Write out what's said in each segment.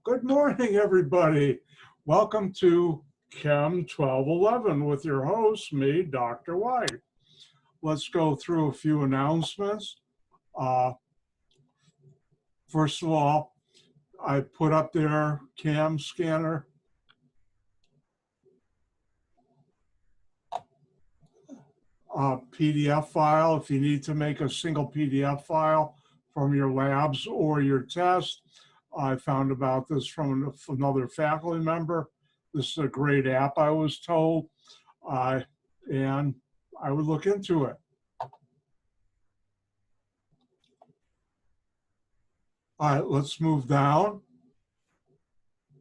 Good morning, everybody. Welcome to Chem 1211 with your host, me, Dr. White. Let's go through a few announcements. First of all, I put up there Chem scanner. PDF file if you need to make a single PDF file from your labs or your test. I found about this from another faculty member. This is a great app, I was told, and I would look into it. All right, let's move down.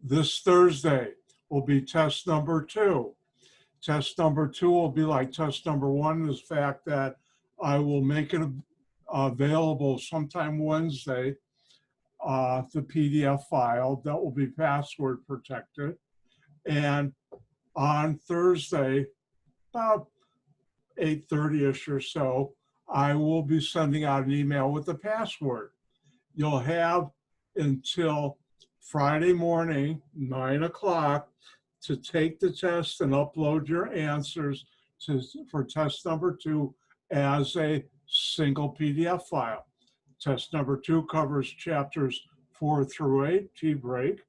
This Thursday will be test number 2. Test number 2 will be like test number 1, is the fact that I will make it available sometime Wednesday, the PDF file that will be password protected. And on Thursday, about 8:30ish or so, I will be sending out an email with the password. You'll have until Friday morning, 9 o'clock, to take the test and upload your answers for test number 2 as a single PDF file. Test number 2 covers chapters 4 through 8, tea break.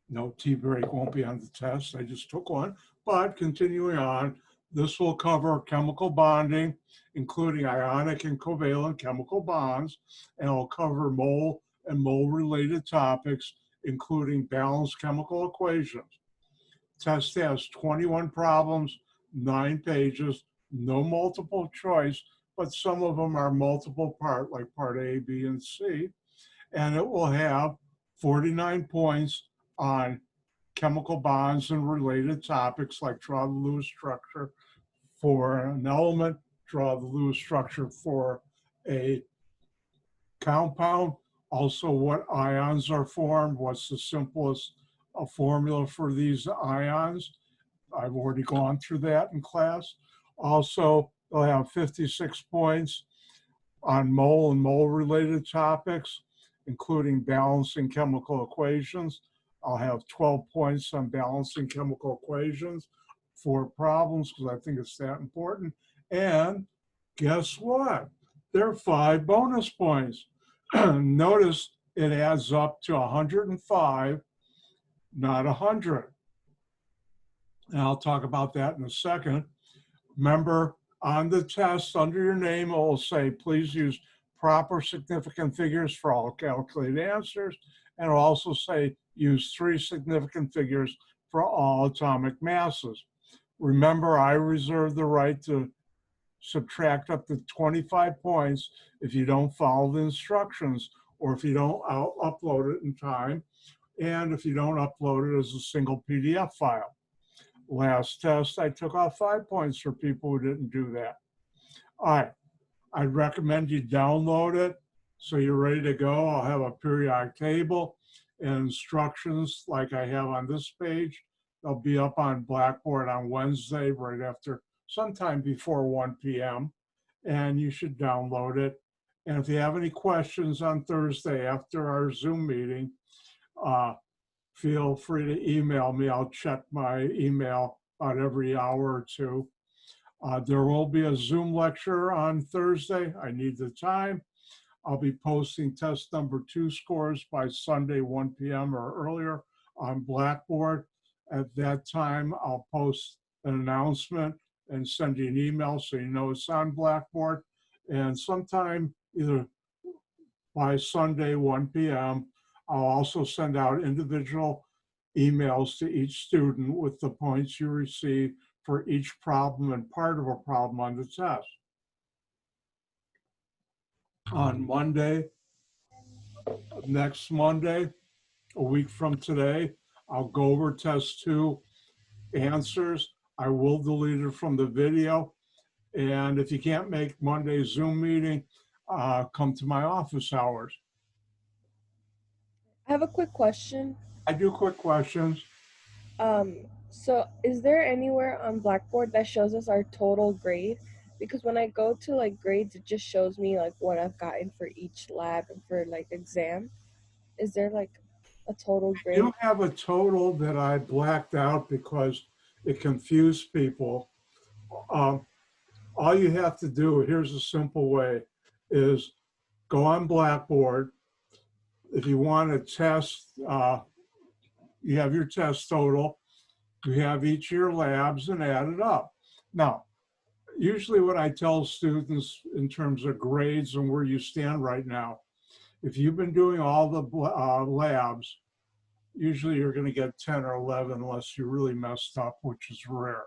No, tea break won't be on the test, I just took one. But continuing on, this will cover chemical bonding, including ionic and covalent chemical bonds, and it'll cover mole and mole-related topics, including balanced chemical equations. Test has 21 problems, 9 pages, no multiple choice, but some of them are multiple part, like part A, B, and C. And it will have 49 points on chemical bonds and related topics, like draw the Lewis structure for an element, draw the Lewis structure for a compound, also what ions are formed, what's the simplest formula for these ions. I've already gone through that in class. Also, they'll have 56 points on mole and mole related topics, including balancing chemical equations. I'll have 12 points on balancing chemical equations, 4 problems, because I think it's that important. And guess what? There are 5 bonus points. Notice it adds up to 105, not 100. And I'll talk about that in a second. Remember, on the test, under your name, it will say, please use proper significant figures for all calculated answers. And it'll also say, use 3 significant figures for all atomic masses. Remember, I reserve the right to subtract up to 25 points if you don't follow the instructions, or if you don't upload it in time, and if you don't upload it as a single PDF file. Last test, I took off 5 points for people who didn't do that. All right, I'd recommend you download it so you're ready to go. I'll have a periodic table and instructions like I have on this page. They'll be up on Blackboard on Wednesday, right after, sometime before 1 p.m. And you should download it. And if you have any questions on Thursday after our Zoom meeting, feel free to email me. I'll check my email about every hour or two. There will be a Zoom lecture on Thursday. I need the time. I'll be posting test number 2 scores by Sunday, 1 p.m. or earlier on Blackboard. At that time, I'll post an announcement and send you an email so you know it's on Blackboard. And sometime either by Sunday, 1 p.m., I'll also send out individual emails to each student with the points you receive for each problem and part of a problem on the test. On Monday, next Monday, a week from today, I'll go over test 2 answers. I will delete it from the video. And if you can't make Monday's Zoom meeting, come to my office hours. I have a quick question. I do quick questions. So is there anywhere on Blackboard that shows us our total grade? Because when I go to like grades, it just shows me like what I've gotten for each lab and for like exam. Is there like a total You grade? have a total that I blacked out because it confused people. Um, all you have to do, here's a simple way, is go on Blackboard. If you want to test, you have your test total, you have each of your labs and add it up. Now, usually what I tell students in terms of grades and where you stand right now, if you've been doing all the labs, usually you're going to get 10 or 11 unless you really messed up, which is rare.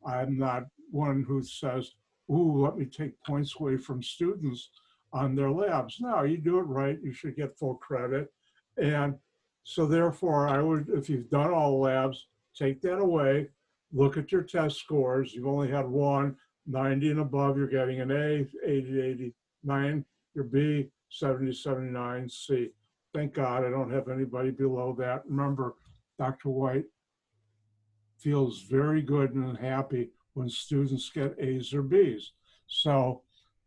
I'm not one who says, ooh, let me take points away from students on their labs. No, you do it right, you should get full credit. And so therefore, I would, if you've done all the labs, take that away, look at your test scores. You've only had one, 90 and above, you're getting an A, 80, 89, your B, 70, 79, C. Thank God I don't have anybody below that. Remember, Dr. White feels very good and happy when students get A's or B's. So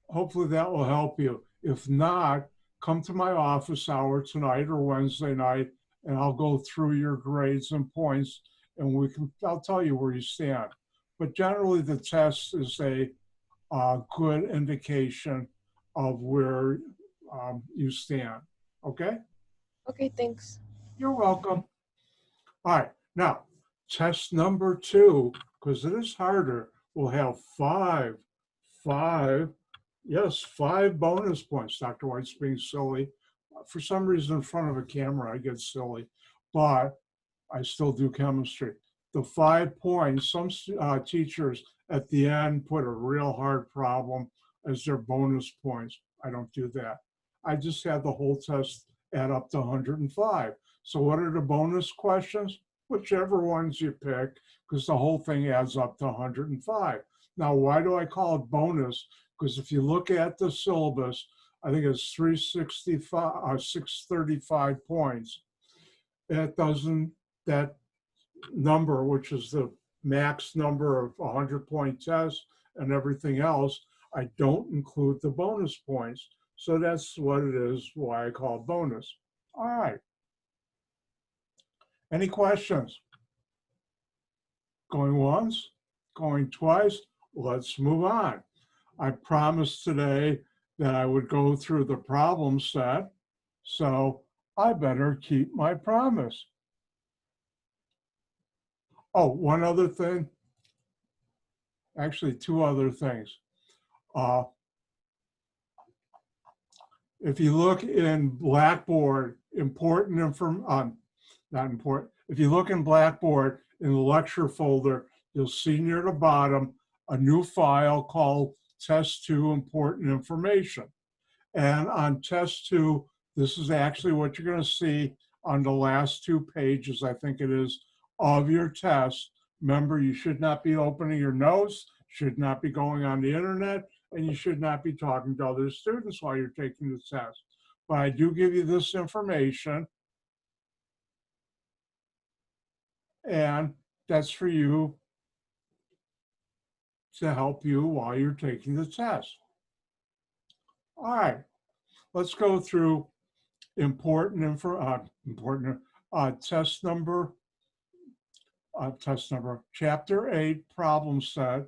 hopefully that will help you. If not, come to my office hour tonight or Wednesday night, and I'll go through your grades and points, and I'll tell you where you stand. But generally, the test is a good indication of where you stand. Okay? Okay, thanks. You're welcome. All right, now, test number 2, because it is harder, will have five, yes, 5 bonus points. Dr. White's being silly. For some reason, in front of a camera, I get silly, but I still do chemistry. The 5 points, some teachers at the end put a real hard problem as their bonus points. I don't do that. I just had the whole test add up to 105. So what are the bonus questions? Whichever ones you pick, because the whole thing adds up to 105. Now, why do I call it bonus? Because if you look at the syllabus, I think it's 365, 635 points. It doesn't, that number, which is the max number of 100-point test and everything else, I don't include the bonus points. So that's what it is, why I call it bonus. All right. Any questions? Going once, going twice, let's move on. I promised today that I would go through the problem set, so I better keep my promise. Oh, one other thing, actually 2 other things. If you look in Blackboard, important information, not important, if you look in Blackboard in the lecture folder, you'll see near the bottom a new file called Test 2 Important Information. And on Test 2, this is actually what you're going to see on the last 2 pages, I think it is, of your test. Remember, you should not be opening your notes, should not be going on the internet, and you should not be talking to other students while you're taking the test. But I do give you this information, and that's for you to help you while you're taking the test. All right, let's go through test number, chapter 8, problem set.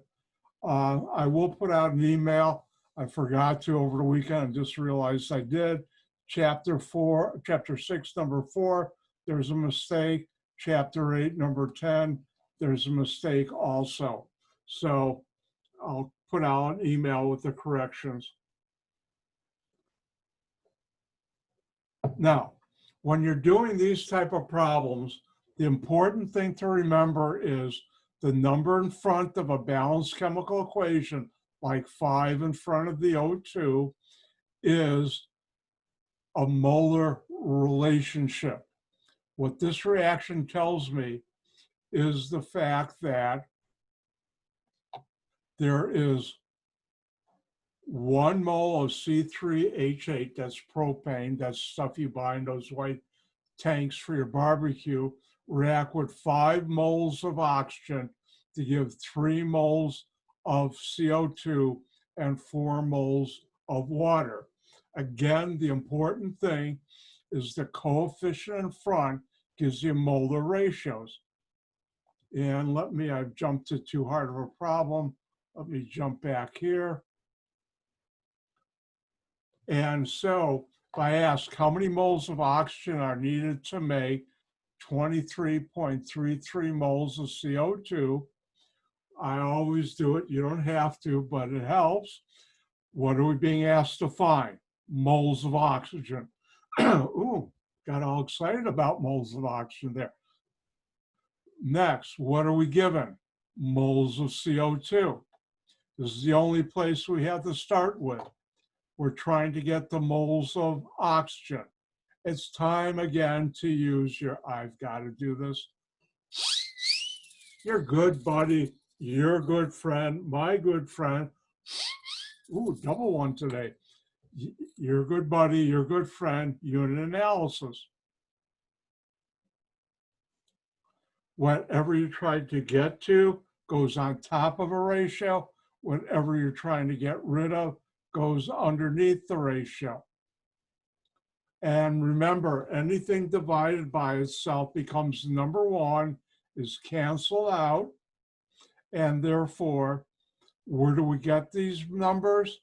I will put out an email. I forgot to over the weekend, I just realized I did. Chapter 6, number 4, there's a mistake. Chapter 8, number 10, there's a mistake also. So I'll put out an email with the corrections. Now, when you're doing these type of problems, the important thing to remember is the number in front of a balanced chemical equation, like 5 in front of the O2, is a molar relationship. What this reaction tells me is the fact that there is 1 mole of C3H8, that's propane, that's stuff you buy in those white tanks for your barbecue, react with 5 moles of oxygen to give 3 moles of CO2 and 4 moles of water. Again, the important thing is the coefficient in front gives you molar ratios. And let me, I've jumped to too hard of a problem. Let me jump back here. And so if I ask how many moles of oxygen are needed to make 23.33 moles of CO2, I always do it. You don't have to, but it helps. What are we being asked to find? Moles of oxygen. Ooh, got all excited about moles of oxygen there. Next, what are we given? Moles of CO2. This is the only place we have to start with. We're trying to get the moles of oxygen. It's time again to use your, I've got to do this. Your good buddy, your good friend, my good friend. Ooh, double one today. Your good buddy, your good friend, unit analysis. Whatever you try to get to goes on top of a ratio. Whatever you're trying to get rid of goes underneath the ratio. And remember, anything divided by itself becomes number one, is canceled out. And therefore, where do we get these numbers?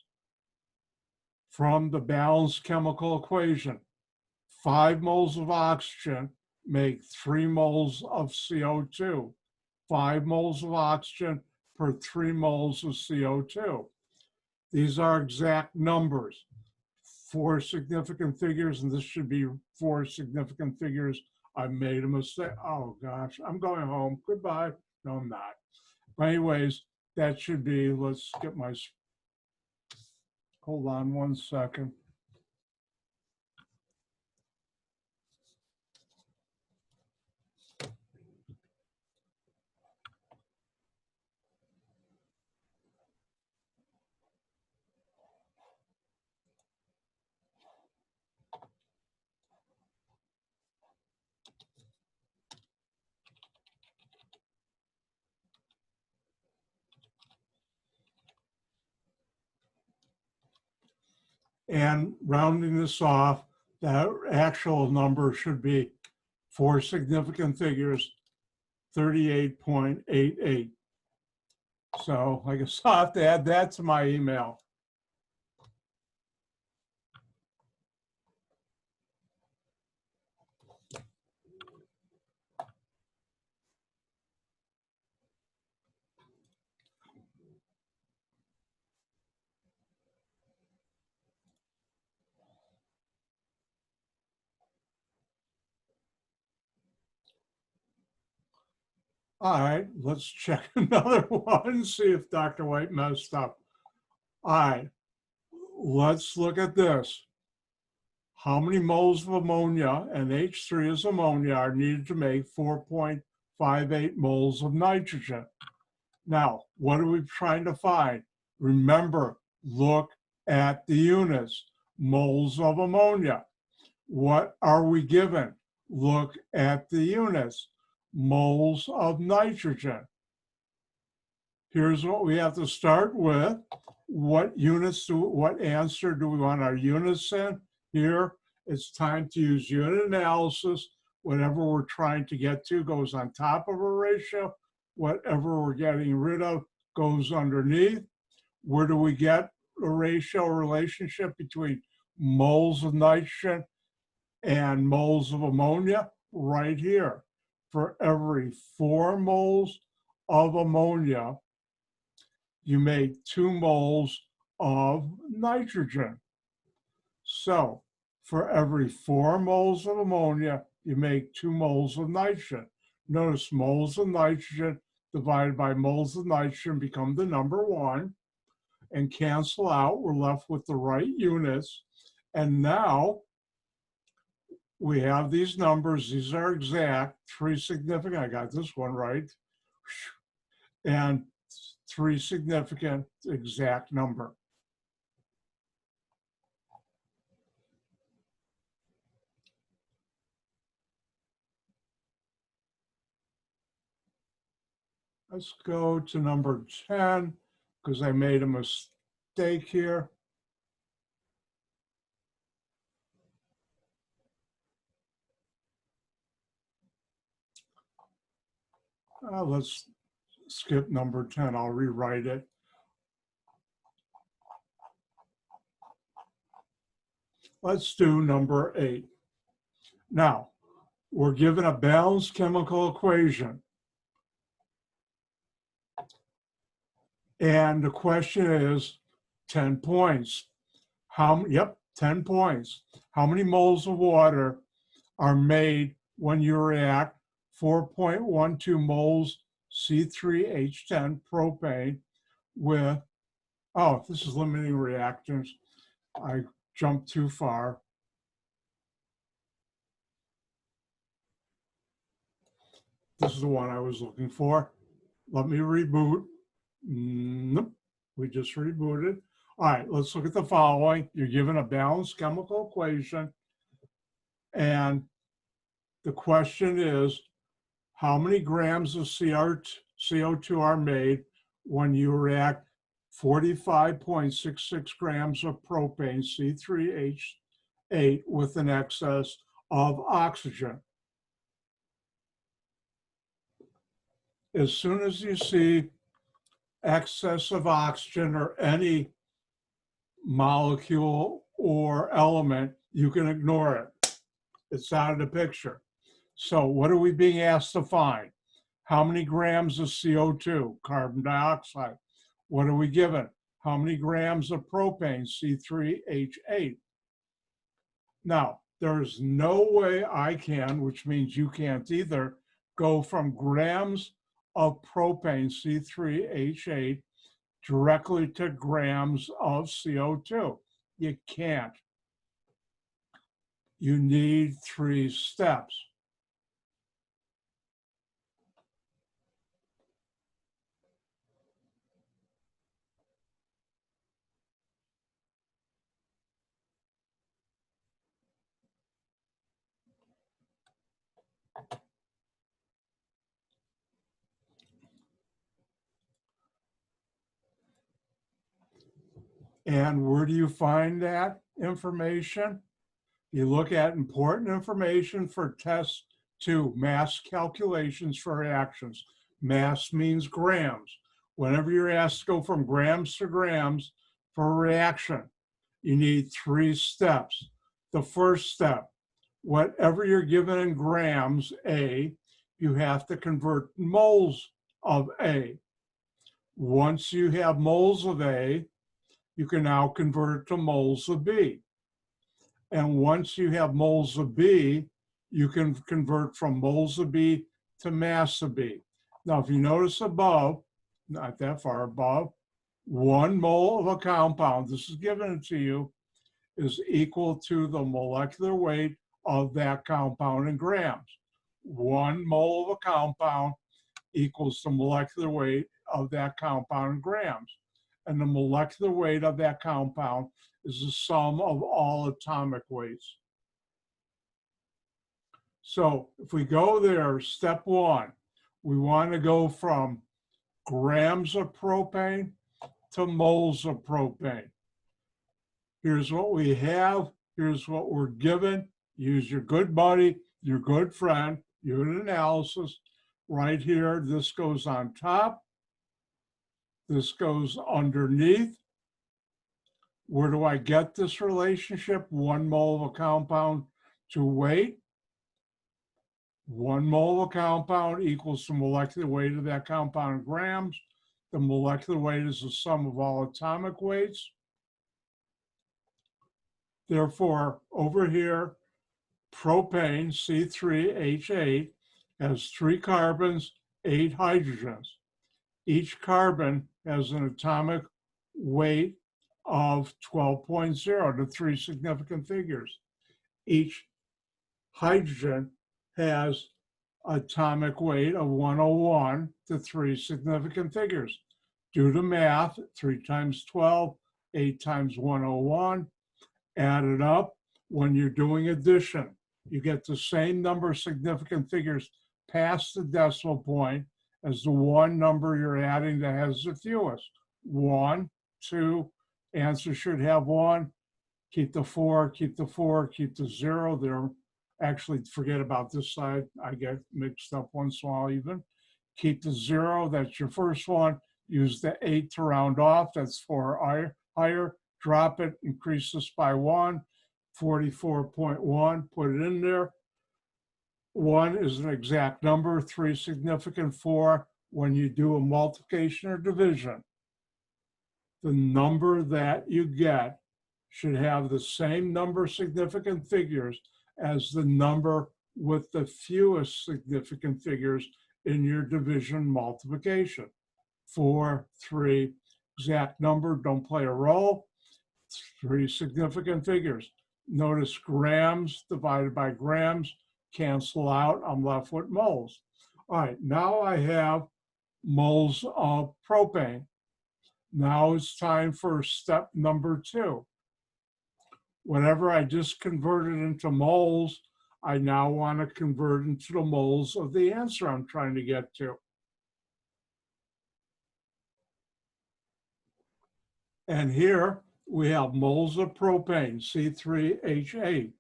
From the balanced chemical equation. 5 moles of oxygen make 3 moles of CO2. 5 moles of oxygen per 3 moles of CO2. These are exact numbers. 4 significant figures, and this should be 4 significant figures. I made a mistake. Oh gosh, I'm going home. Goodbye. No, I'm not. But anyways, that should be, let's get my, hold on one second. And rounding this off, that actual number should be 4 significant figures, 38.88. So I guess I'll have to add that to my email. All right, let's check another one, see if Dr. White messed up. All right, let's look at this. How many moles of ammonia, and H3 is ammonia, are needed to make 4.58 moles of nitrogen? Now, what are we trying to find? Remember, look at the units, moles of ammonia. What are we given? Look at the units, moles of nitrogen. Here's what we have to start with. What units what answer do we want our units in? Here, it's time to use unit analysis. Whatever we're trying to get to goes on top of a ratio. Whatever we're getting rid of goes underneath. Where do we get a ratio relationship between moles of nitrogen and moles of ammonia? Right here. For every 4 moles of ammonia, you make 2 moles of nitrogen. So for every 4 moles of ammonia, you make 2 moles of nitrogen. Notice moles of nitrogen divided by moles of nitrogen become the number 1 and cancel out. We're left with the right units. And now we have these numbers. These are exact, 3 significant. I got this one right. And 3 significant exact number. Let's go to number 10 because I made a mistake here. Let's skip number 10. I'll rewrite it. Let's do number 8. Now, we're given a balanced chemical equation. And the question is 10 points. 10 points. How many moles of water are made when you react 4.12 moles C3H10 propane with, oh, this is limiting reactants. I jumped too far. This is the one I was looking for. Let me reboot. Nope, we just rebooted. All right, let's look at the following. You're given a balanced chemical equation, and the question is, how many grams of CO2 are made when you react 45.66 grams of propane, C3H8, with an excess of oxygen? As soon as you see excess of oxygen or any molecule or element, you can ignore it. It's out of the picture. So what are we being asked to find? How many grams of CO2, carbon dioxide? What are we given? How many grams of propane, C3H8? Now, there's no way I can, which means you can't either, go from grams of propane, C3H8, directly to grams of CO2. You can't. You need 3 steps. And where do you find that information? You look at important information for test 2, mass calculations for reactions. Mass means grams. Whenever you're asked to go from grams to grams for a reaction, you need 3 steps. The first step, whatever you're given in grams, A, you have to convert moles of A. Once you have moles of A, you can now convert it to moles of B. And once you have moles of B, you can convert from moles of B to mass of B. Now, if you notice above, not that far above, 1 mole of a compound, this is given to you, is equal to the molecular weight of that compound in grams. 1 mole of a compound equals the molecular weight of that compound in grams. And the molecular weight of that compound is the sum of all atomic weights. So if we go there, step 1, we want to go from grams of propane to moles of propane. Here's what we have. Here's what we're given. Use your good buddy, your good friend, unit analysis. Right here, this goes on top. This goes underneath. Where do I get this relationship? 1 mole of a compound to weight. 1 mole of a compound equals the molecular weight of that compound in grams. The molecular weight is the sum of all atomic weights. Therefore, over here, propane, C3H8, has 3 carbons, 8 hydrogens. Each carbon has an atomic weight of 12.0 to 3 significant figures. Each hydrogen has atomic weight of 101 to 3 significant figures. Do the math, 3 times 12, 8 times 101, add it up. When you're doing addition, you get the same number of significant figures past the decimal point as the one number you're adding that has the fewest. 1, 2, answer should have 1. Keep the 4, keep the 4, keep the 0 there. Actually, forget about this side. I get mixed up once in a while even. Keep the 0, that's your first one. Use the 8 to round off, that's 4 higher. Drop it, increase this by 1, 44.1, put it in there. 1 is an exact number, 3 significant, 4 when you do a multiplication or division. The number that you get should have the same number of significant figures as the number with the fewest significant figures in your division multiplication. 4, 3, exact number, don't play a role. 3 significant figures. Notice grams divided by grams cancel out. I'm left with moles. All right, now I have moles of propane. Now it's time for step number 2. Whatever I just converted into moles, I now want to convert into the moles of the answer I'm trying to get to. And here we have moles of propane, C3H8.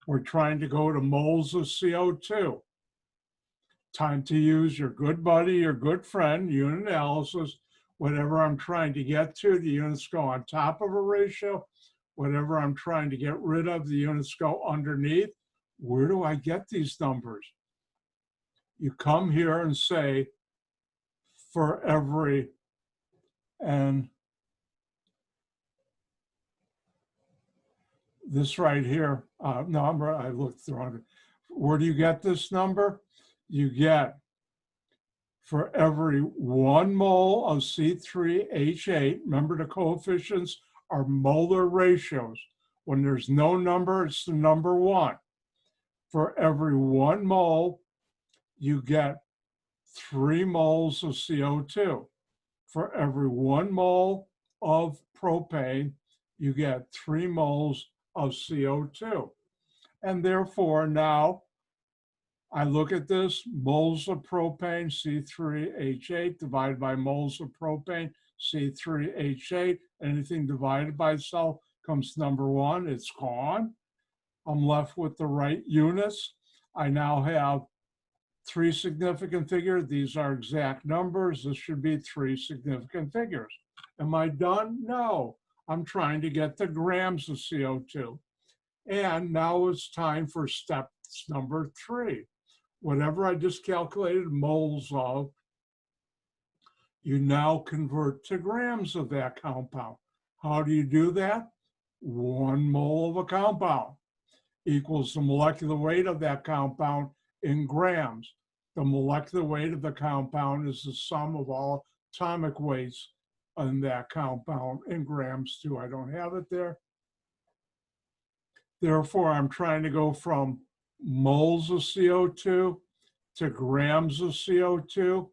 We're trying to go to moles of CO2. Time to use your good buddy, your good friend, unit analysis. Whatever I'm trying to get to, the units go on top of a ratio. Whatever I'm trying to get rid of, the units go underneath. Where do I get these numbers? You come here and say, for every, and this right here, no, I looked wrong. Where do you get this number? You get, for every 1 mole of C3H8, remember the coefficients are molar ratios. When there's no number, it's the number 1. For every 1 mole, you get 3 moles of CO2. For every 1 mole of propane, you get 3 moles of CO2. And therefore, now I look at this, moles of propane, C3H8, divided by moles of propane, C3H8. Anything divided by itself comes number 1, it's gone. I'm left with the right units. I now have 3 significant figures. These are exact numbers. This should be 3 significant figures. Am I done? No. I'm trying to get the grams of CO2. And now it's time for step number 3. Whatever I just calculated moles of, you now convert to grams of that compound. How do you do that? 1 mole of a compound equals the molecular weight of that compound in grams. The molecular weight of the compound is the sum of all atomic weights in that compound in grams too. I don't have it there. Therefore, I'm trying to go from moles of CO2 to grams of CO2.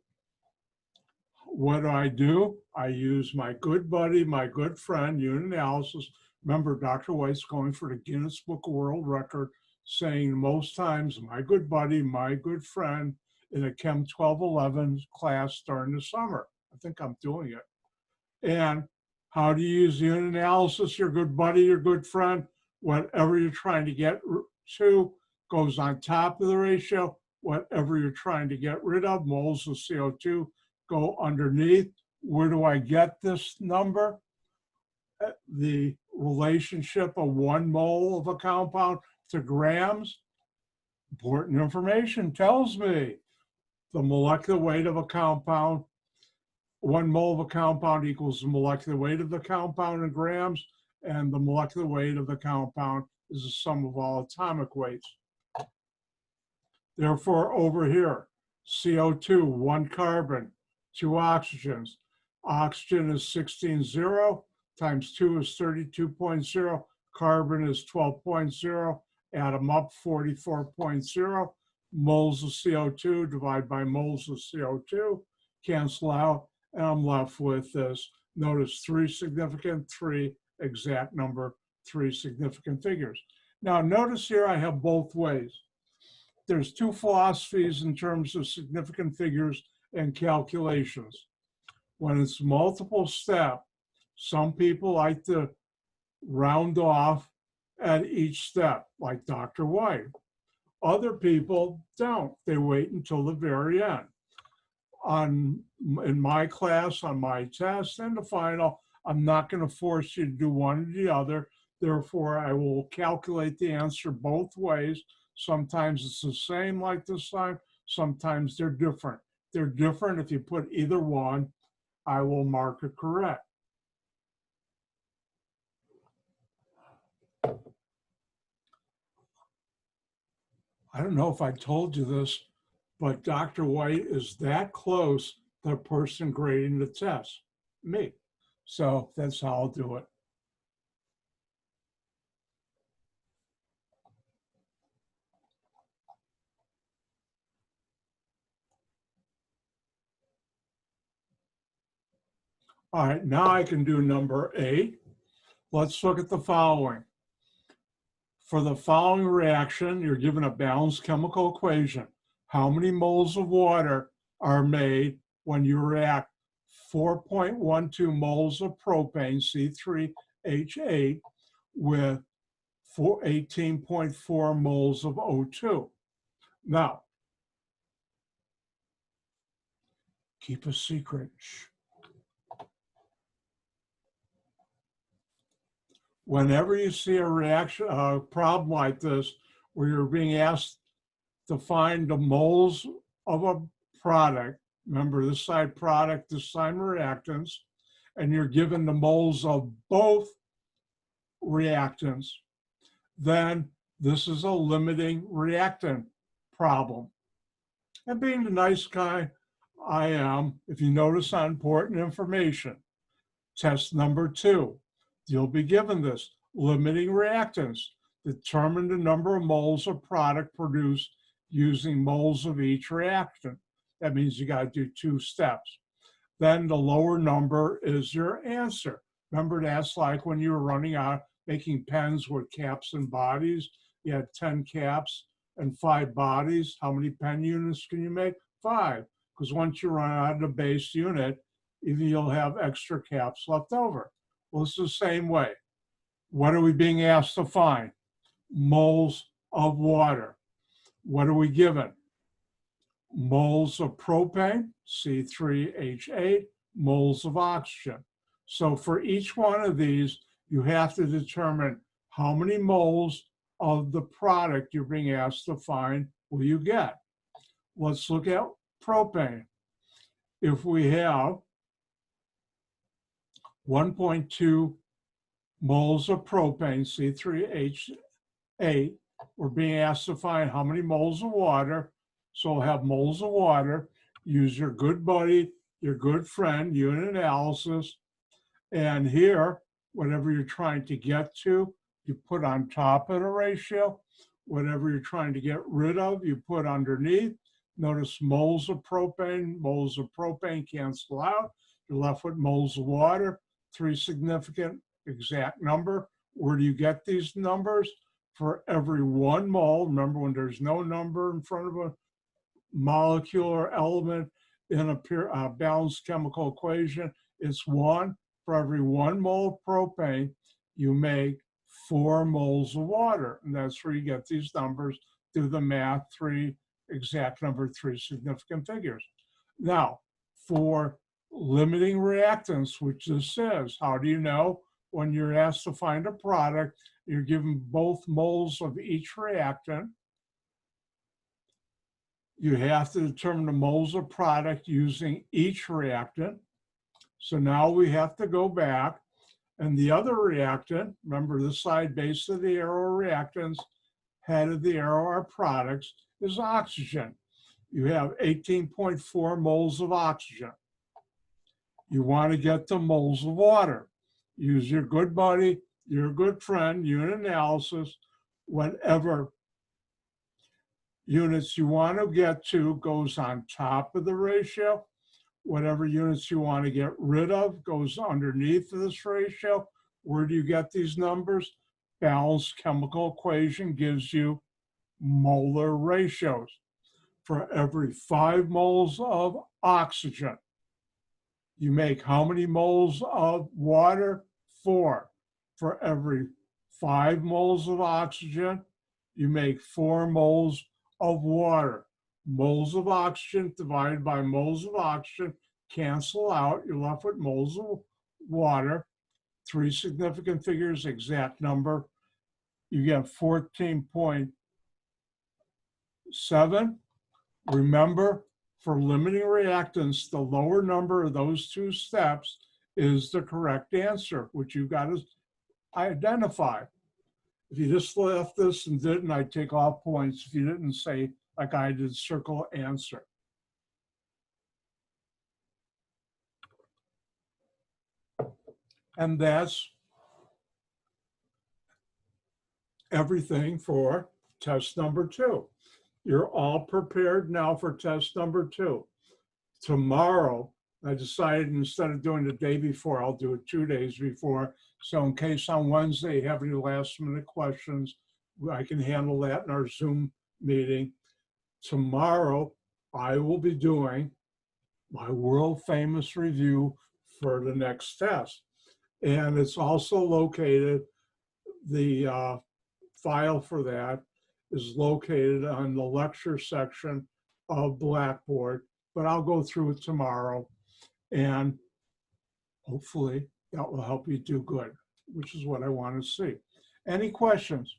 What do? I use my good buddy, my good friend, unit analysis. Remember, Dr. White's going for the Guinness Book of World Record, saying most times, my good buddy, my good friend, in a Chem 1211 class during the summer. I think I'm doing it. And how do you use unit analysis? Your good buddy, your good friend, whatever you're trying to get to goes on top of the ratio. Whatever you're trying to get rid of, moles of CO2, go underneath. Where do I get this number? The relationship of 1 mole of a compound to grams. Important information tells me the molecular weight of a compound, 1 mole of a compound equals the molecular weight of the compound in grams, and the molecular weight of the compound is the sum of all atomic weights. Therefore, over here, CO2, 1 carbon, 2 oxygens. Oxygen is 16.0 times 2 is 32.0. Carbon is 12.0. Add them up, 44.0. Moles of CO2 divided by moles of CO2. Cancel out, and I'm left with this. Notice 3 significant, 3 exact number, 3 significant figures. Now, notice here I have both ways. There's 2 philosophies in terms of significant figures and calculations. When it's multiple step, some people like to round off at each step, like Dr. White. Other people don't. They wait until the very end. in my class, on my test, and the final. I'm not going to force you to do one or the other. Therefore, I will calculate the answer both ways. Sometimes it's the same like this time. Sometimes they're different. They're different. If you put either one, I will mark it correct. I don't know if I told you this, but Dr. White is that close to the person grading the test, me. So that's how I'll do it. All right, now I can do number 8. Let's look at the following. For the following reaction, you're given a balanced chemical equation. How many moles of water are made when you react 4.12 moles of propane, C3H8, with 18.4 moles of O2? Now, keep a secret. Whenever you see a reaction, a problem like this, where you're being asked to find the moles of a product, remember this side product, this side reactants, and you're given the moles of both reactants, then this is a limiting reactant problem. And being the nice guy I am, if you notice on important information, test number 2, you'll be given this limiting reactants. Determine the number of moles of product produced using moles of each reactant. That means you got to do 2 steps. Then the lower number is your answer. Remember, that's like when you were running out making pens with caps and bodies. You had 10 caps and 5 bodies. How many pen units can you make? 5. Because once you run out of the base unit, even you'll have extra caps left over. Well, it's the same way. What are we being asked to find? Moles of water. What are we given? Moles of propane, C3H8, moles of oxygen. So for each one of these, you have to determine how many moles of the product you're being asked to find will you get. Let's look at propane. If we have 1.2 moles of propane, C3H8, we're being asked to find how many moles of water. So we'll have moles of water. Use your good buddy, your good friend, unit analysis. And here, whatever you're trying to get to, you put on top of the ratio. Whatever you're trying to get rid of, you put underneath. Notice moles of propane cancel out. You're left with moles of water, 3 significant exact number. Where do you get these numbers? For every 1 mole, remember when there's no number in front of a molecular element in a balanced chemical equation, it's 1. For every 1 mole of propane, you make 4 moles of water. And that's where you get these numbers. Do the math, 3 exact number, 3 significant figures. Now, for limiting reactants, which this is, how do you know? When you're asked to find a product, you're given both moles of each reactant. You have to determine the moles of product using each reactant. So now we have to go back, and the other reactant, remember the side base of the arrow reactants, head of the arrow are products, is oxygen. You have 18.4 moles of oxygen. You want to get the moles of water. Use your good buddy, your good friend, unit analysis. Whatever units you want to get to goes on top of the ratio. Whatever units you want to get rid of goes underneath this ratio. Where do you get these numbers? Balanced chemical equation gives you molar ratios. For every 5 moles of oxygen, you make how many moles of water? 4. For every 5 moles of oxygen, you make 4 moles of water. Moles of oxygen divided by moles of oxygen cancel out. You're left with moles of water. Three significant figures, exact number. You get 14.7. Remember, for limiting reactants, the lower number of those two steps is the correct answer, which you've got to identify. If you just left this and didn't, I'd take off points. If you didn't say, like I did, circle answer. And that's everything for test number 2. You're all prepared now for test number 2. Tomorrow, I decided instead of doing the day before, I'll do it 2 days before. So in case on Wednesday you have any last minute questions, I can handle that in our Zoom meeting. Tomorrow, I will be doing my world famous review for the next test. And it's also located, the file for that is located on the lecture section of Blackboard, but I'll go through it tomorrow and hopefully that will help you do good, which is what I want to see. Any questions?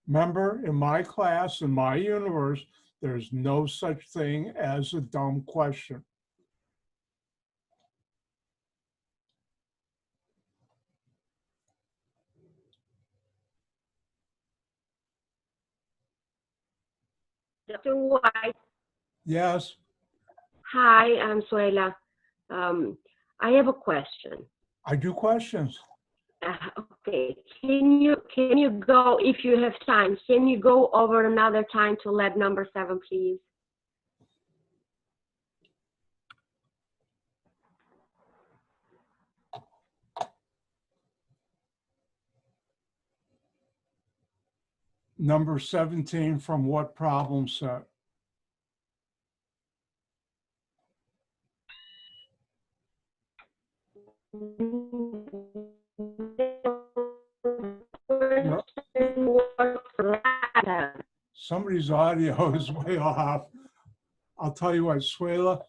Remember, in my class, in my universe, there's no such thing as a dumb question. Dr. White. Yes. Hi, I'm Suela. I have a question. I do questions. Okay, can you go, if you have time, can you go over another time to lab number 7, please? Number 17 from what problem set? Somebody's audio is way off. I'll tell you what, Suela,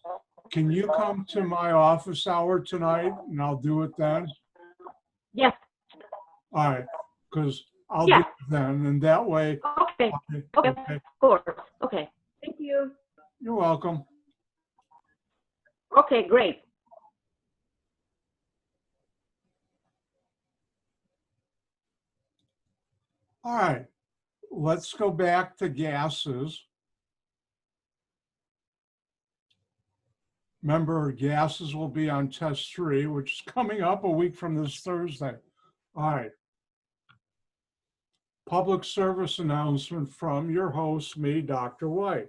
can you come to my office hour tonight and I'll do it then? Yes. All right, because I'll Yeah. do it then, and that way. Okay. Okay. Of course. Okay. Thank you. You're welcome. Okay, great. All right, let's go back to gases. Remember, gases will be on test 3, which is coming up a week from this Thursday. All right. Public service announcement from your host, me, Dr. White.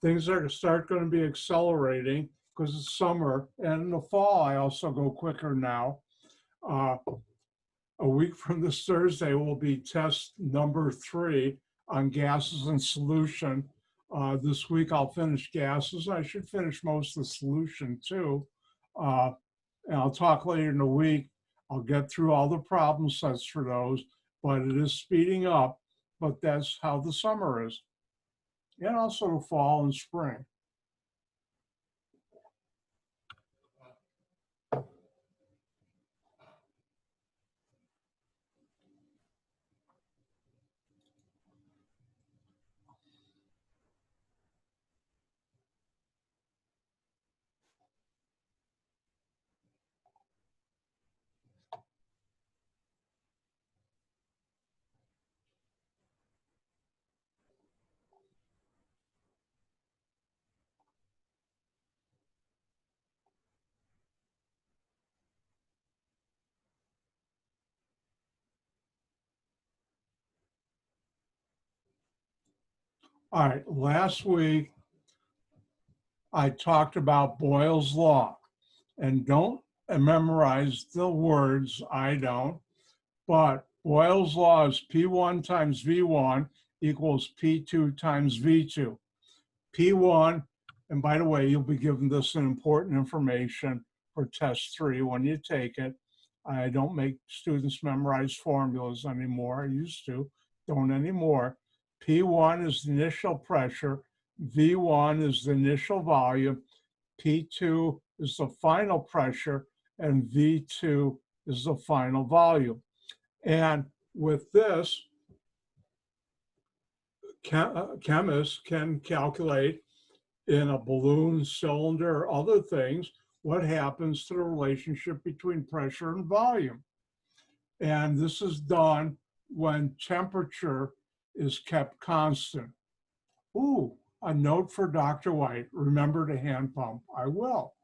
Things are going to be accelerating because it's summer, and in the fall, I also go quicker now. A week from this Thursday will be test number 3 on gases and solution. This week I'll finish gases. I should finish most of the solution too. And I'll talk later in the week. I'll get through all the problem sets for those, but it is speeding up, but that's how the summer is. And also the fall and spring. All right, last week I talked about Boyle's law, and don't memorize the words, I don't, but Boyle's law is P1 times V1 equals P2 times V2. P1, and by the way, you'll be given this important information for test 3 when you take it. I don't make students memorize formulas anymore. I used to, don't anymore. P1 is the initial pressure, V1 is the initial volume, P2 is the final pressure, and V2 is the final volume. And with this, chemists can calculate in a balloon, cylinder, or other things, what happens to the relationship between pressure and volume. And this is done when temperature is kept constant. Ooh, a note for Dr. White, remember to hand pump. I will.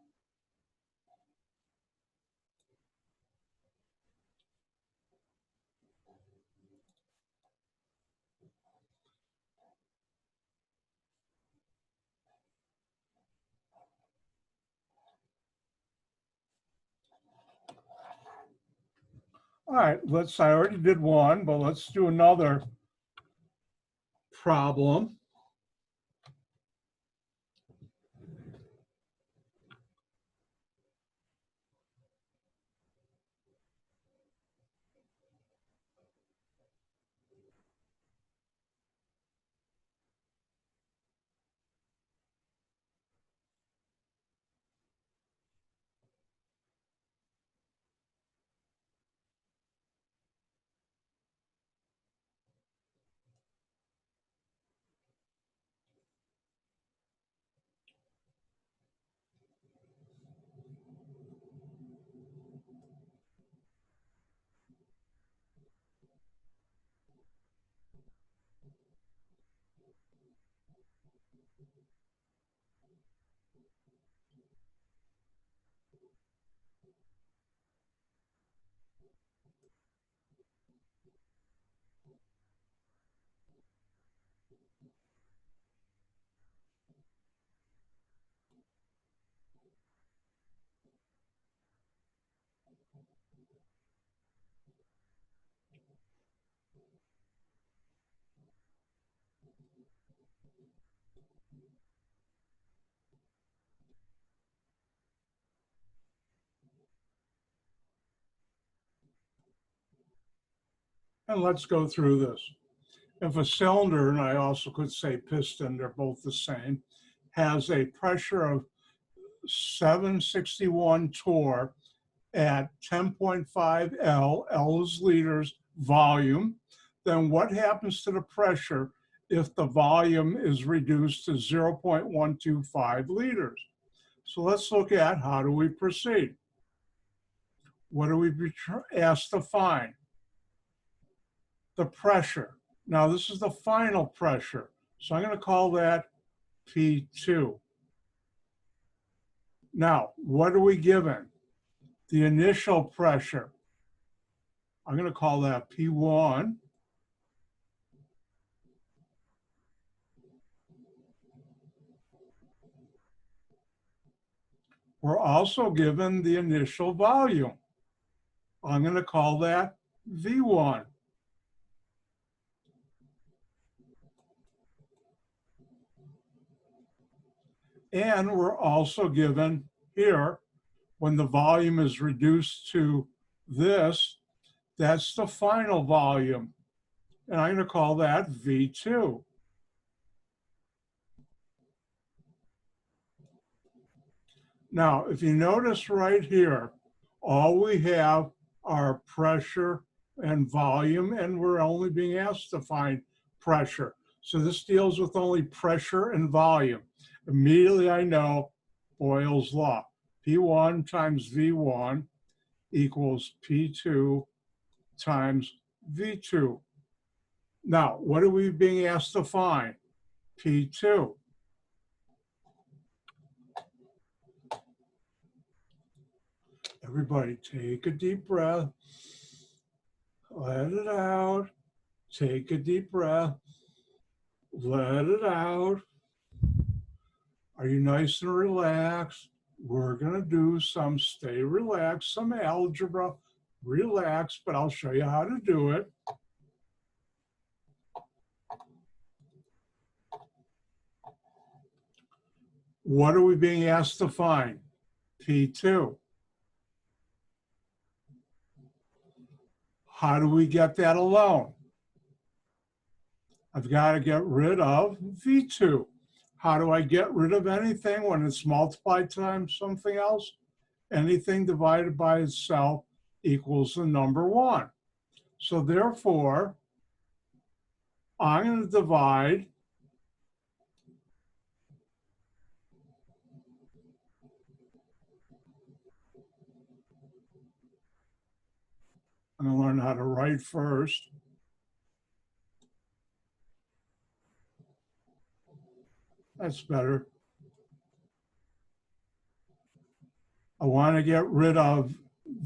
All right, I already did one, but let's do another problem. And let's go through this. If a cylinder, and I also could say piston, they're both the same, has a pressure of 761 torr at 10.5 L, L is liters, volume, then what happens to the pressure if the volume is reduced to 0.125 liters? So let's look at how do we proceed. What do we be asked to find? The pressure. Now this is the final pressure. So I'm going to call that P2. Now, what are we given? The initial pressure. I'm going to call that P1. We're also given the initial volume. I'm going to call that V1. And we're also given here, when the volume is reduced to this, that's the final volume. And I'm going to call that V2. Now, if you notice right here, all we have are pressure and volume, and we're only being asked to find pressure. So this deals with only pressure and volume. Immediately I know Boyle's law. P1 times V1 equals P2 times V2. Now, what are we being asked to find? P2. Everybody take a deep breath. Let it out. Take a deep breath. Let it out. Are you nice and relaxed? We're going to do some stay relaxed, some algebra. Relax, but I'll show you how to do it. What are we being asked to find? P2. How do we get that alone? I've got to get rid of V2. How do I get rid of anything when it's multiplied times something else? Anything divided by itself equals the number 1. So therefore, I'm going to divide I'm going to learn how to write first. That's better. I want to get rid of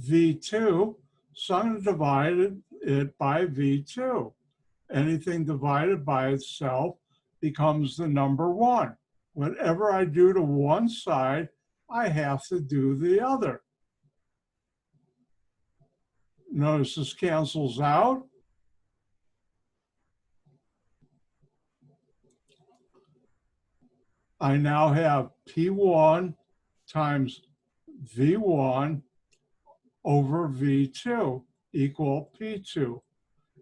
V2, so I'm going to divide it by V2. Anything divided by itself becomes the number 1. Whatever I do to one side, I have to do the other. Notice this cancels out. I now have P1 times V1 over V2 equal P2.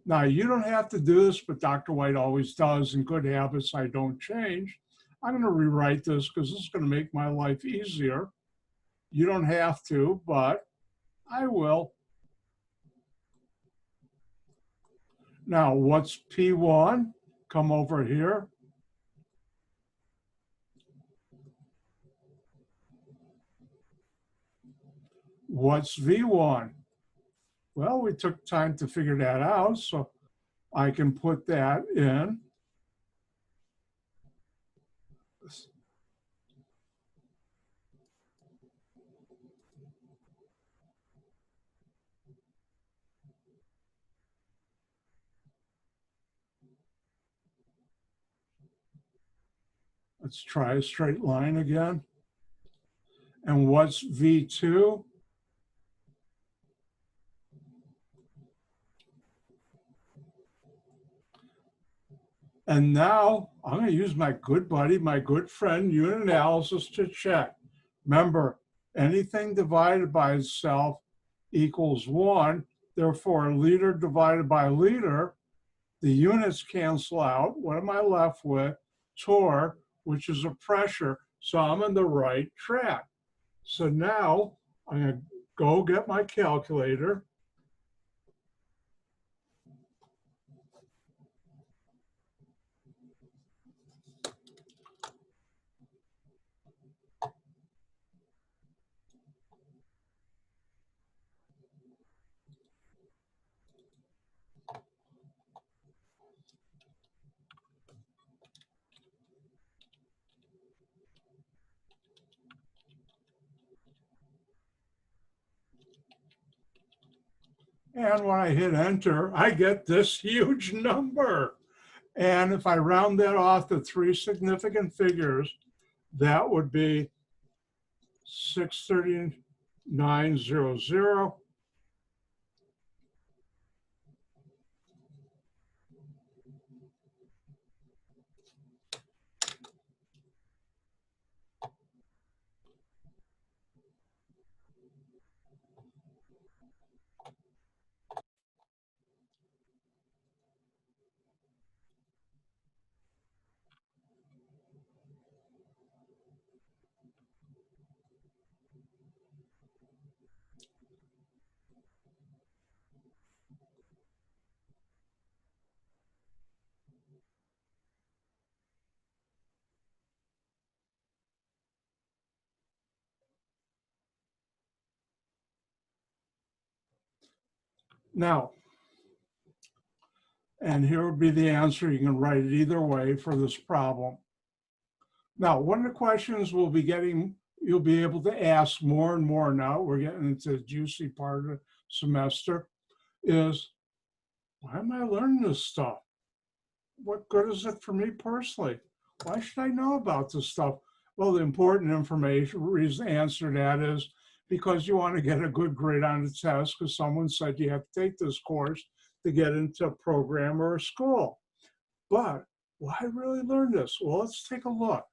Now, you don't have to do this, but Dr. White always does, and good habits I don't change. I'm going to rewrite this because this is going to make my life easier. You don't have to, but I will. Now, what's P1? Come over here. What's V1? Well, we took time to figure that out, so I can put that in. Let's try a straight line again. And what's V2? And now I'm going to use my good buddy, my good friend, unit analysis to check. Remember, anything divided by itself equals 1. Therefore, a liter divided by liter, the units cancel out. What am I left with? Torque, which is a pressure. So I'm on the right track. So now I'm going to go get my calculator. And when I hit enter, I get this huge number. And if I round that off to 3 significant figures, that would be 639.00. Now, and here would be the answer. You can write it either way for this problem. Now, one of the questions we'll be getting, you'll be able to ask more and more now, we're getting into the juicy part of the semester, is why am I learning this stuff? What good is it for me personally? Why should I know about this stuff? Well, the important reason to answer that is because you want to get a good grade on the test because someone said you have to take this course to get into a program or a school. But why really learn this? Well, let's take a look.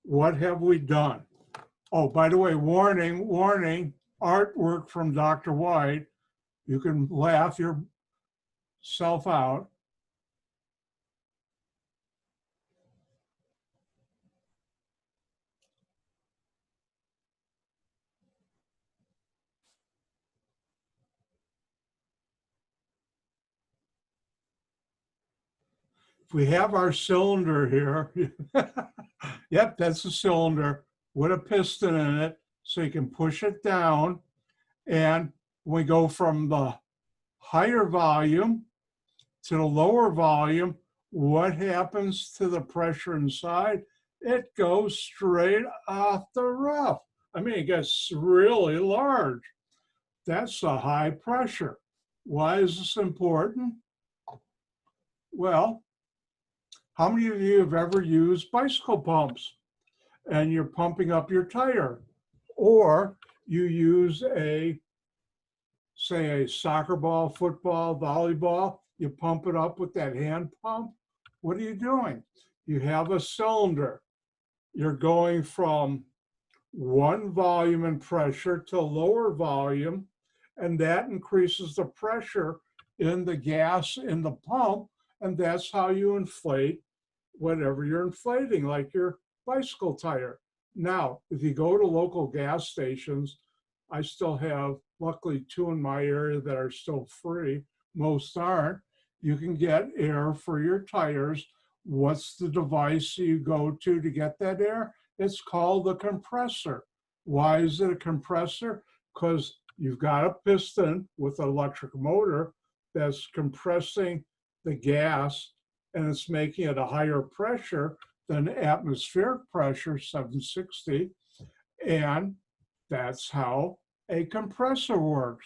What have we done? Oh, by the way, warning, warning, artwork from Dr. White. You can laugh yourself out. If we have our cylinder here, yep, that's a cylinder with a piston in it, so you can push it down. And we go from the higher volume to the lower volume. What happens to the pressure inside? It goes straight off the roof. I mean, it gets really large. That's a high pressure. Why is this important? Well, how many of you have ever used bicycle pumps and you're pumping up your tire? Or you use say a soccer ball, football, volleyball, you pump it up with that hand pump. What are you doing? You have a cylinder. You're going from one volume and pressure to lower volume, and that increases the pressure in the gas in the pump, and that's how you inflate whatever you're inflating, like your bicycle tire. Now, if you go to local gas stations, I still have, luckily, 2 in my area that are still free. Most aren't. You can get air for your tires. What's the device you go to get that air? It's called a compressor. Why is it a compressor? Because you've got a piston with an electric motor that's compressing the gas, and it's making it a higher pressure than atmospheric pressure, 760. And that's how a compressor works.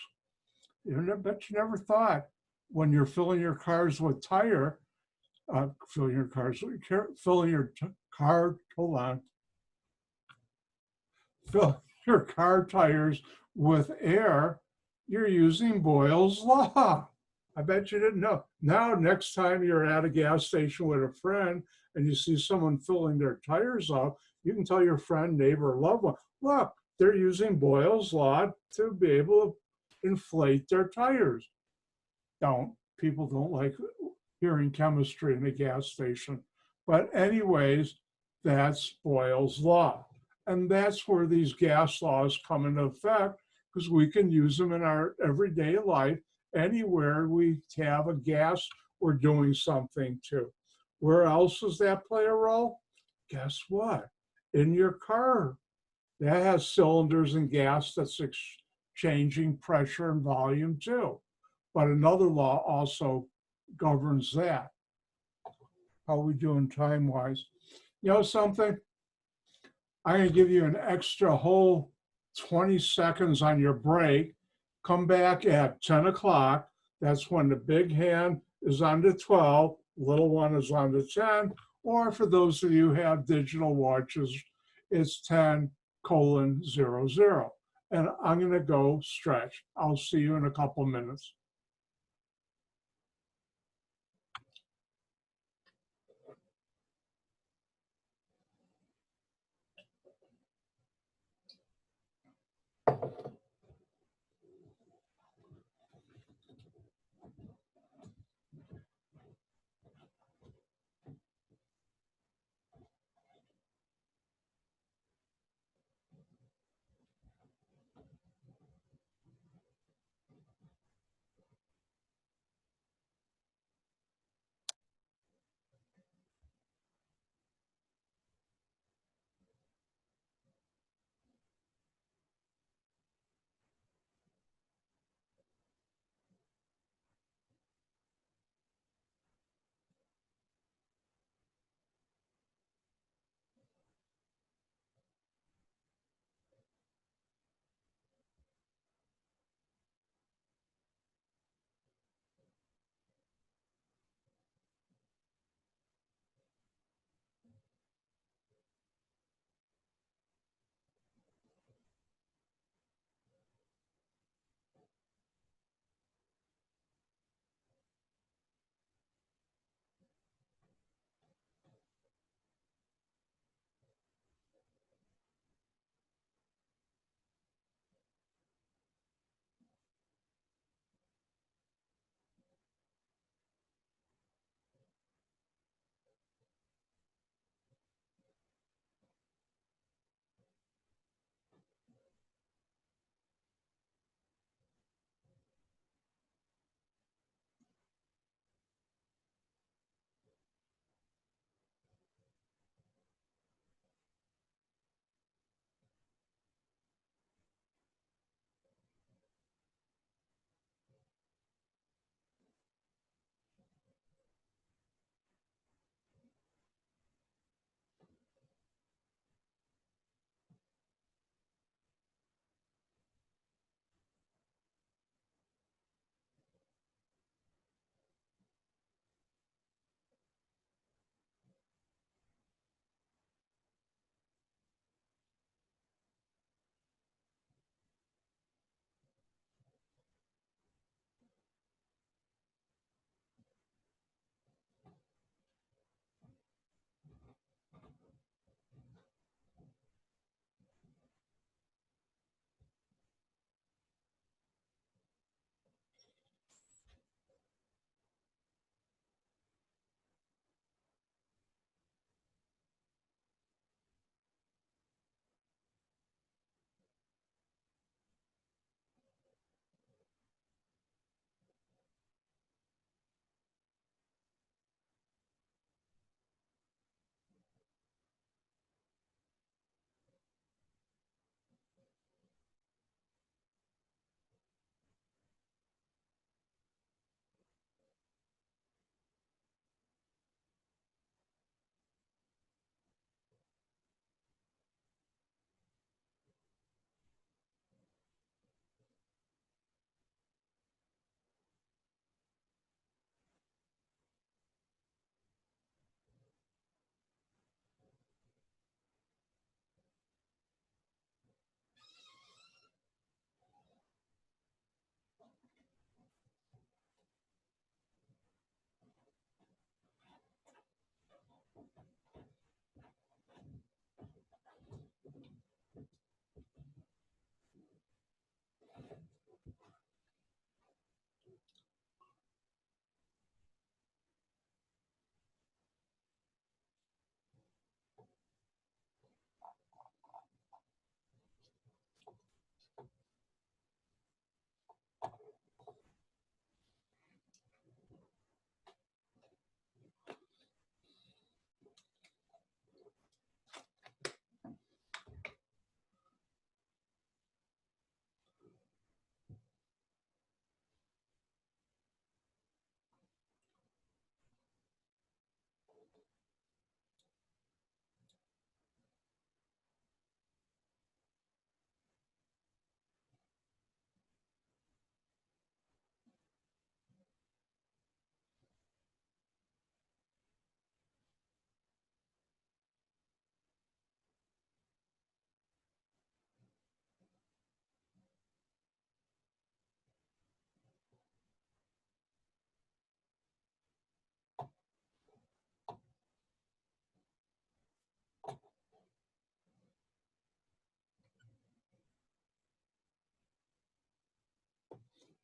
I bet you never thought when you're filling your cars with car, hold on, fill your car tires with air, you're using Boyle's law. I bet you didn't know. Now, next time you're at a gas station with a friend and you see someone filling their tires up, you can tell your friend, neighbor, loved one, look, they're using Boyle's law to be able to inflate their tires. People don't like hearing chemistry in a gas station. But anyways, that's Boyle's law. And that's where these gas laws come into effect, because we can use them in our everyday life anywhere we have a gas we're doing something to. Where else does that play a role? Guess what? In your car. That has cylinders and gas that's exchanging pressure and volume too. But another law also governs that. How are we doing time-wise? You know something? I'm going to give you an extra whole 20 seconds on your break. Come back at 10 o'clock. That's when the big hand is on to 12, little one is on to 10, or for those of you who have digital watches, it's 10:00. And I'm going to go stretch. I'll see you in a couple minutes.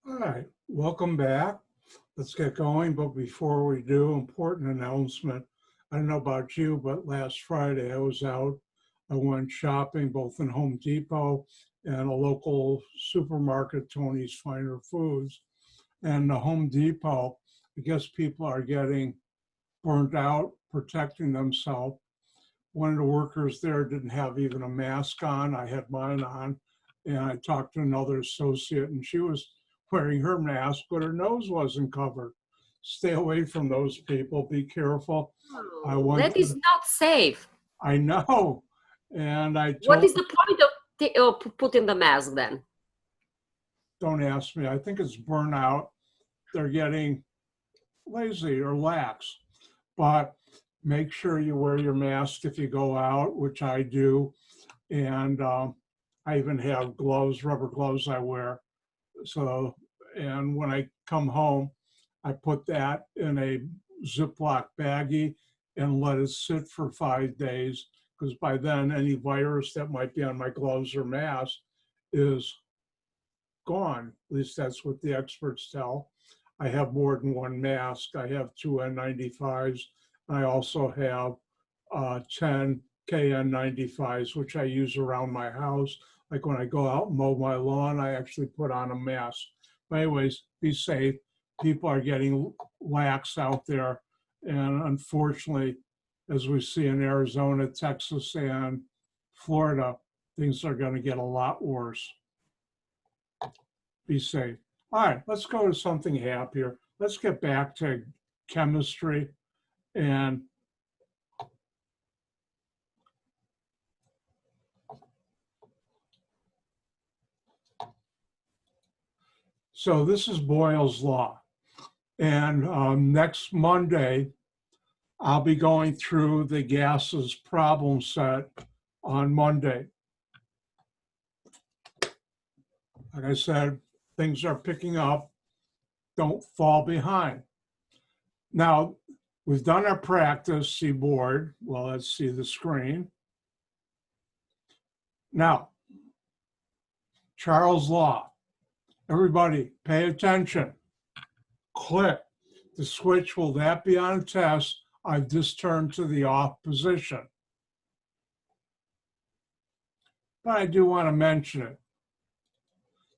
All right, welcome back. Let's get going, but before we do, important announcement. I don't know about you, but last Friday I was out. I went shopping both in Home Depot and a local supermarket, Tony's Finer Foods. And the Home Depot, I guess people are getting burnt out protecting themselves. One of the workers there didn't have even a mask on. I had mine on. And I talked to another associate and she was wearing her mask, but her nose wasn't covered. Stay away from those people. Be careful. I went That is not safe. I know. And I What told, is the point of putting the mask then? don't ask me, I think it's burnout. They're getting lazy or lax. But make sure you wear your mask if you go out, which I do. And I even have gloves, rubber gloves I wear. So, and when I come home, I put that in a Ziploc baggie and let it sit for 5 days, because by then any virus that might be on my gloves or mask is gone. At least that's what the experts tell. I have more than one mask. I have 2 N95s. I also have 10 KN95s, which I use around my house. Like when I go out and mow my lawn, I actually put on a mask. But anyways, be safe. People are getting lax out there. And unfortunately, as we see in Arizona, Texas, and Florida, things are going to get a lot worse. Be safe. All right, let's go to something happier. Let's get back to chemistry. And so this is Boyle's law. And next Monday, I'll be going through the gases problem set on Monday. Like I said, things are picking up. Don't fall behind. Now, we've done our practice, see board. Well, let's see the screen. Now, Charles' law. Everybody, pay attention. Click. The switch, will that be on a test? I've just turned to the off position. But I do want to mention it.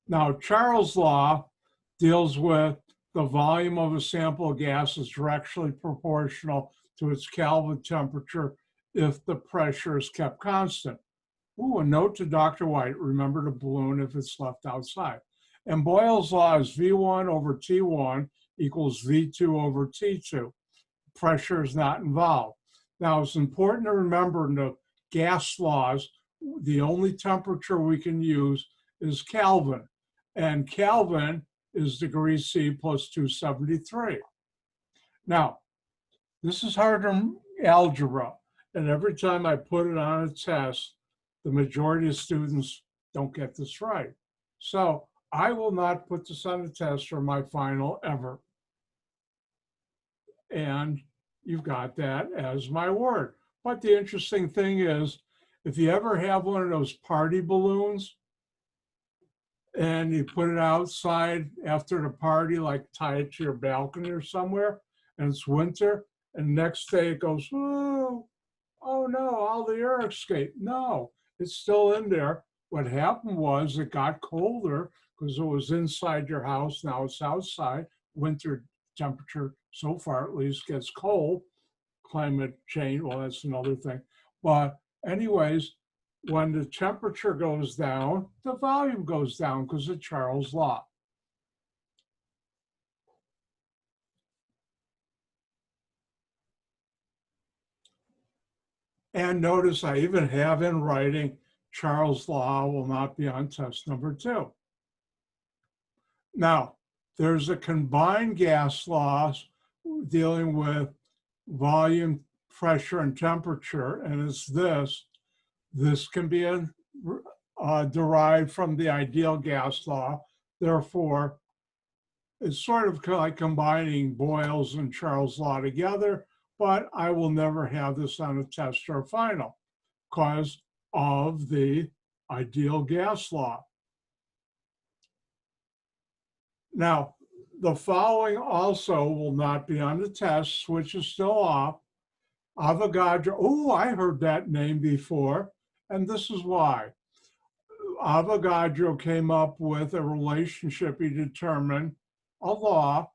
Now, Charles' law deals with the volume of a sample of gas is directly proportional to its Kelvin temperature if the pressure is kept constant. Ooh, a note to Dr. White, remember to balloon if it's left outside. And Boyle's law is V1 over T1 equals V2 over T2. Pressure is not involved. Now, it's important to remember in the gas laws, the only temperature we can use is Kelvin. And Kelvin is degrees C plus 273. Now, this is harder algebra. And every time I put it on a test, the majority of students don't get this right. So I will not put this on a test for my final ever. And you've got that as my word. But the interesting thing is, if you ever have one of those party balloons and you put it outside after the party, like tie it to your balcony or somewhere, and it's winter, and next day it goes, oh no, all the air escaped. No, it's still in there. What happened was it got colder because it was inside your house. Now it's outside. Winter temperature, so far at least, gets cold. Climate change, well, that's another thing. But anyways, when the temperature goes down, the volume goes down because of Charles' law. And notice I even have in writing, Charles' law will not be on test number 2. Now, there's a combined gas law dealing with volume, pressure, and temperature, and it's this. This can be derived from the ideal gas law. Therefore, it's sort of like combining Boyle's and Charles' law together, but I will never have this on a test or final because of the ideal gas law. Now, the following also will not be on the test. Switch is still off. Avogadro, oh, I heard that name before, and this is why. Avogadro came up with a relationship. He determined a law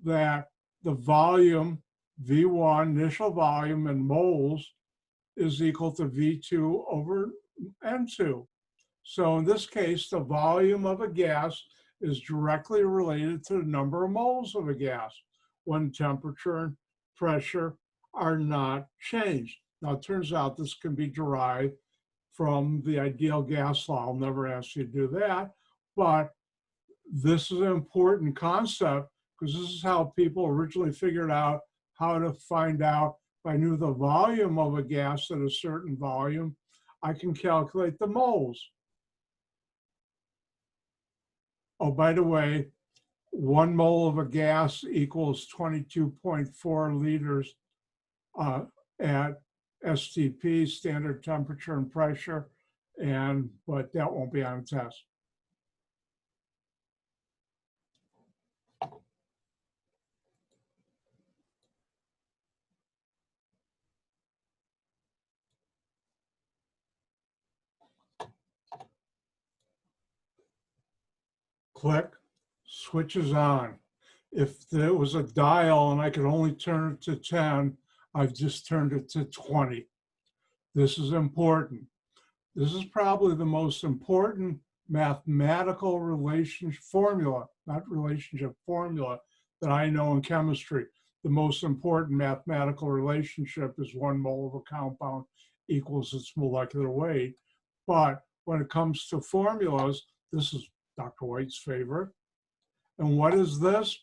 that the volume, V1, initial volume in moles, is equal to V2 over N2. So in this case, the volume of a gas is directly related to the number of moles of a gas when temperature and pressure are not changed. Now, it turns out this can be derived from the ideal gas law. I'll never ask you to do that, but this is an important concept because this is how people originally figured out how to find out if I knew the volume of a gas at a certain volume, I can calculate the moles. Oh, by the way, 1 mole of a gas equals 22.4 liters at STP, standard temperature and pressure, but that won't be on the test. Click, switches on. If there was a dial and I could only turn it to 10, I've just turned it to 20. This is important. This is probably the most important mathematical relationship formula, not relationship, formula that I know in chemistry. The most important mathematical relationship is 1 mole of a compound equals its molecular weight. But when it comes to formulas, this is Dr. White's favorite. And what is this?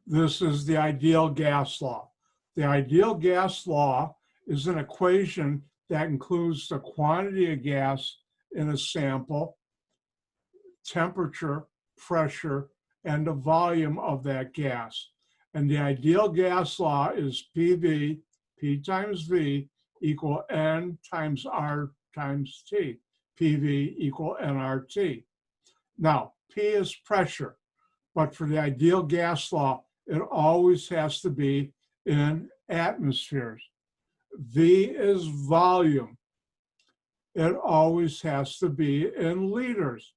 This is the ideal gas law. The ideal gas law is an equation that includes the quantity of gas in a sample, temperature, pressure, and the volume of that gas. And the ideal gas law is PV, P times V, equal N times R times T. PV equal nRT. Now, P is pressure, but for the ideal gas law, it always has to be in atmospheres. V is volume. It always has to be in liters.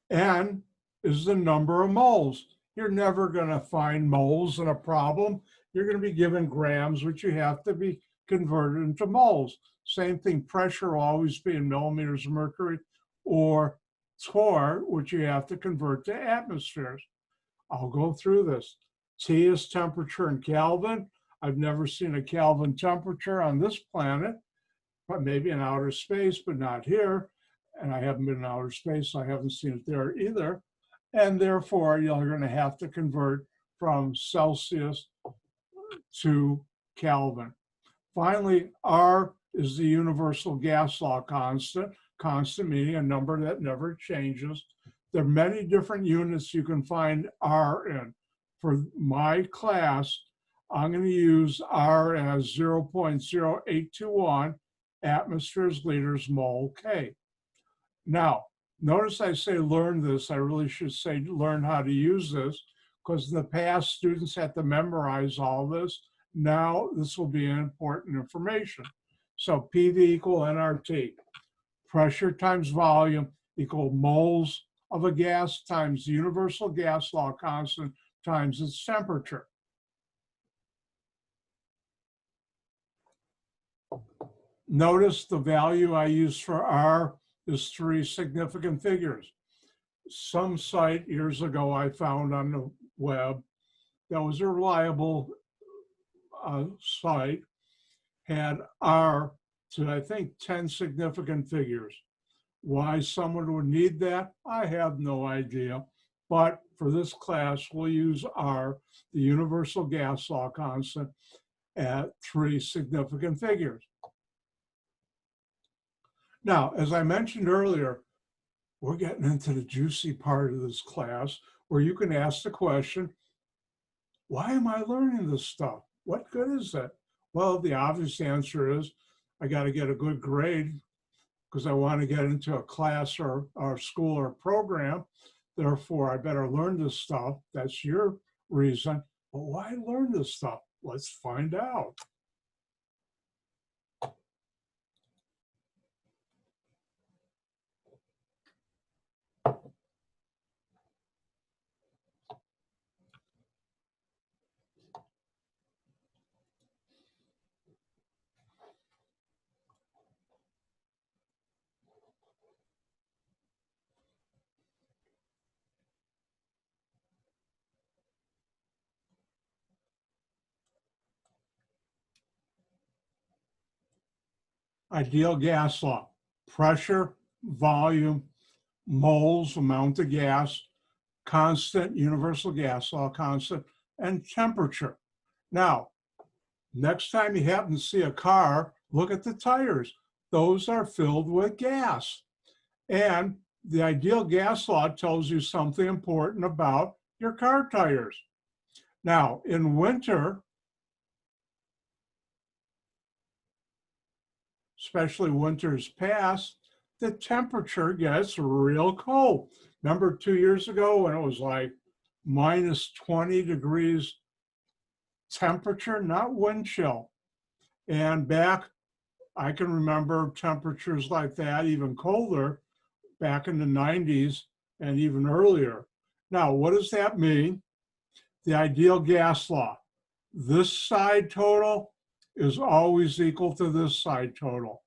N is the number of moles. You're never going to find moles in a problem. You're going to be given grams, which you have to be converted into moles. Same thing, pressure will always be in millimeters of mercury, or torr, which you have to convert to atmospheres. I'll go through this. T is temperature in Kelvin. I've never seen a Kelvin temperature on this planet, but maybe in outer space, but not here. And I haven't been in outer space, so I haven't seen it there either. And therefore, you're going to have to convert from Celsius to Kelvin. Finally, R is the universal gas law constant, constant meaning a number that never changes. There are many different units you can find R in. For my class, I'm going to use R as 0.0821 atmospheres, liters, mole, K. Now, notice I say learn this. I really should say learn how to use this, because in the past, students had to memorize all this. Now, this will be important information. So PV equal nRT. Pressure times volume equal moles of a gas times the universal gas law constant times its temperature. Notice the value I use for R is 3 significant figures. Some site years ago I found on the web that was a reliable site, had R to, I think, 10 significant figures. Why someone would need that, I have no idea. But for this class, we'll use R, the universal gas law constant, at 3 significant figures. Now, as I mentioned earlier, we're getting into the juicy part of this class where you can ask the question, why am I learning this stuff? What good is it? Well, the obvious answer is I got to get a good grade because I want to get into a class or school or program. Therefore, I better learn this stuff. That's your reason. But why learn this stuff? Let's find out. Ideal gas law: pressure, volume, moles, amount of gas, constant, universal gas law constant, and temperature. Now, next time you happen to see a car, look at the tires. Those are filled with gas. And the ideal gas law tells you something important about your car tires. Now, in winter, especially winters past, the temperature gets real cold. Remember 2 years ago when it was like minus 20 degrees temperature, not wind chill. And back, I can remember temperatures like that, even colder, back in the 90s and even earlier. Now, what does that mean? The ideal gas law: this side total is always equal to this side total.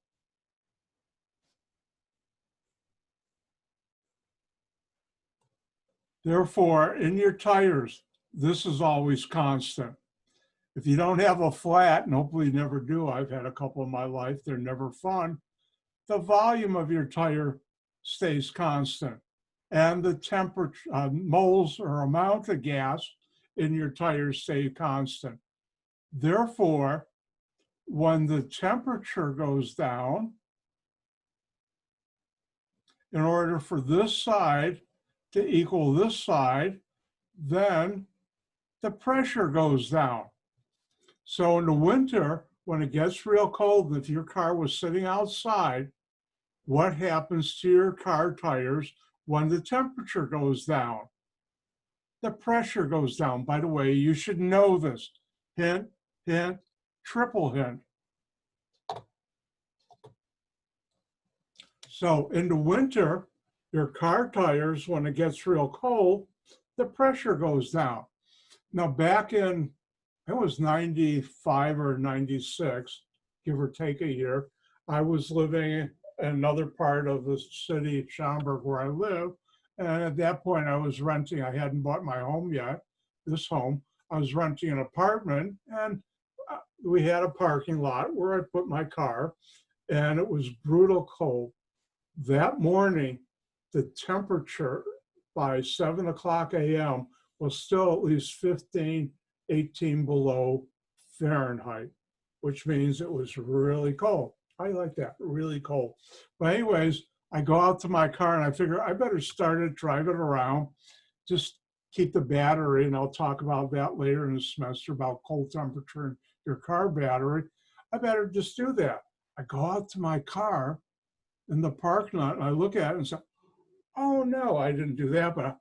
Therefore, in your tires, this is always constant. If you don't have a flat, and hopefully you never do, I've had a couple in my life, they're never fun, the volume of your tire stays constant. And the temperature, moles or amount of gas in your tires stay constant. Therefore, when the temperature goes down, in order for this side to equal this side, then the pressure goes down. So in the winter, when it gets real cold, if your car was sitting outside, what happens to your car tires when the temperature goes down? The pressure goes down. By the way, you should know this. Hint, hint, triple hint. So in the winter, your car tires, when it gets real cold, the pressure goes down. Now back in, it was 95 or 96, give or take a year, I was living in another part of the city, Schaumburg, where I live. And at that point I was renting, I hadn't bought my home yet, this home. I was renting an apartment, and we had a parking lot where I put my car, and it was brutal cold. That morning, the temperature by 7 o'clock a.m. was still at least 15, 18 below Fahrenheit, which means it was really cold. I like that, really cold. But anyways, I go out to my car and I figure I better start it, drive it around, just keep the battery, and I'll talk about that later in the semester about cold temperature in your car battery. I better just do that. I go out to my car in the parking lot and I look at it and say, oh no, I didn't do that, but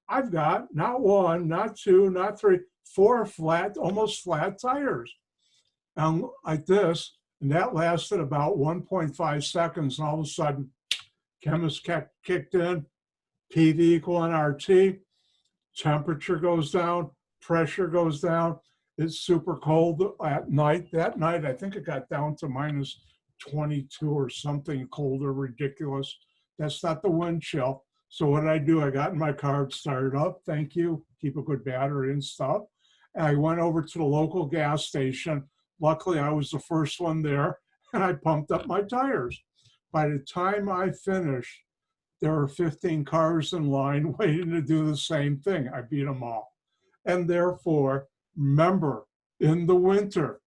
I've got not one, not two, not three, 4 flat, almost flat tires. And like this, and that lasted about 1.5 seconds, and all of a sudden, chemist kicked in, PV equal nRT, temperature goes down, pressure goes down. It's super cold at night. That night, I think it got down to minus 22 or something colder, ridiculous. That's not the wind chill. So what did I do? I got in my car, started up, thank you, keep a good battery and stuff. And I went over to the local gas station. Luckily, I was the first one there, and I pumped up my tires. By the time I finished, there were 15 cars in line waiting to do the same thing. I beat them all. And therefore, remember, in the winter,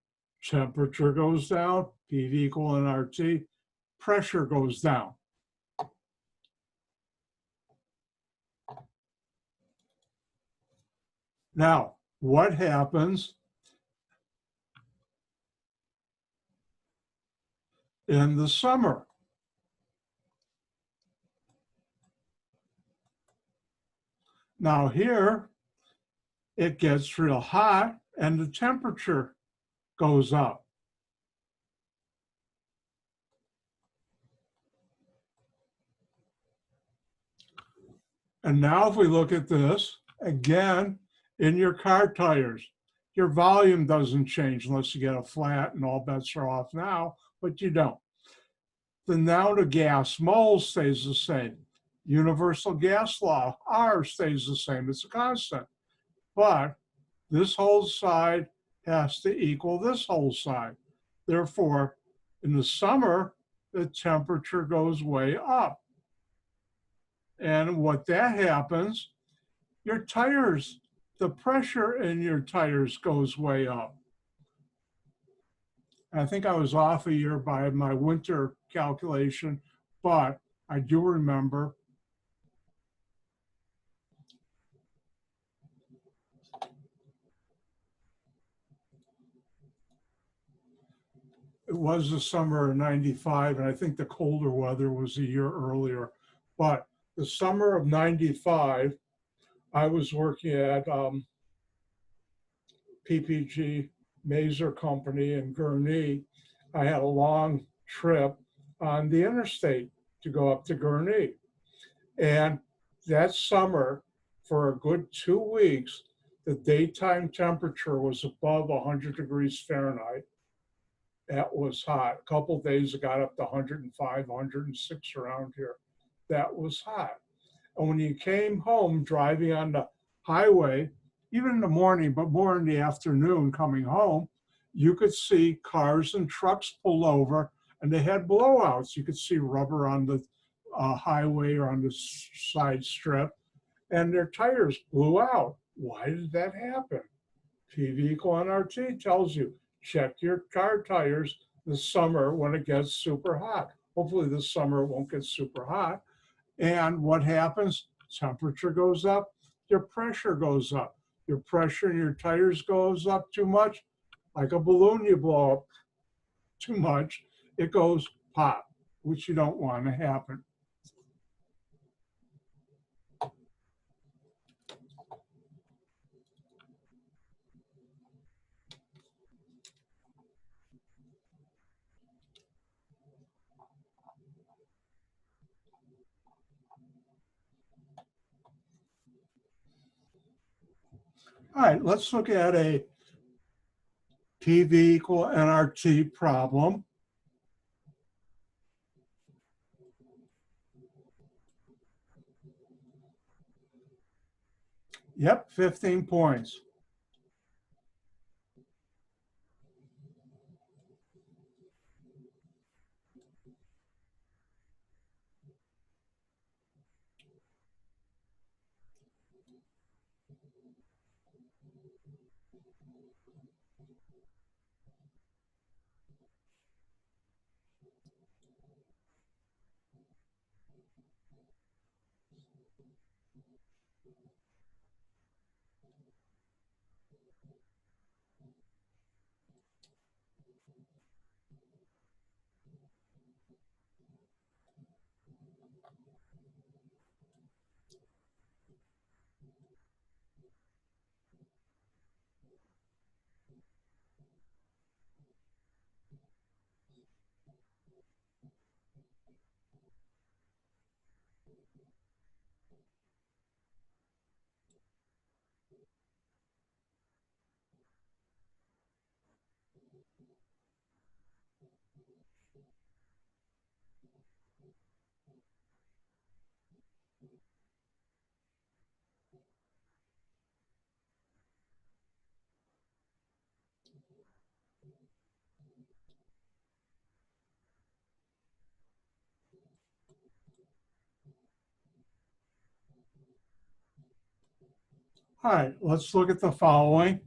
temperature goes down, PV equal nRT, pressure goes down. Now, what happens in the summer? Now here, it gets real hot and the temperature goes up. And now if we look at this, again, in your car tires, your volume doesn't change unless you get a flat and all bets are off now, but you don't. The now to gas mole stays the same. Universal gas law, R, stays the same. It's a constant. But this whole side has to equal this whole side. Therefore, in the summer, the temperature goes way up. And what that happens, your tires, the pressure in your tires goes way up. I think I was off a year by my winter calculation, but I do remember it was the summer of '95, and I think the colder weather was a year earlier. But the summer of '95, I was working at PPG Mazer Company in Gurnee. I had a long trip on the interstate to go up to Gurnee. And that summer, for a good 2 weeks, the daytime temperature was above 100 degrees Fahrenheit. That was hot. A couple days it got up to 105, 106 around here. That was hot. And when you came home driving on the highway, even in the morning, but more in the afternoon coming home, you could see cars and trucks pull over and they had blowouts. You could see rubber on the highway or on the side strip and their tires blew out. Why did that happen? PV equal NRT tells you, check your car tires this summer when it gets super hot. Hopefully this summer it won't get super hot. And what happens? Temperature goes up, your pressure goes up. Your pressure in your tires goes up too much, like a balloon you blow up too much, it goes pop, which you don't want to happen. All right, let's look at a PV equal NRT problem. Yep, 15 points. All right, let's look at the following.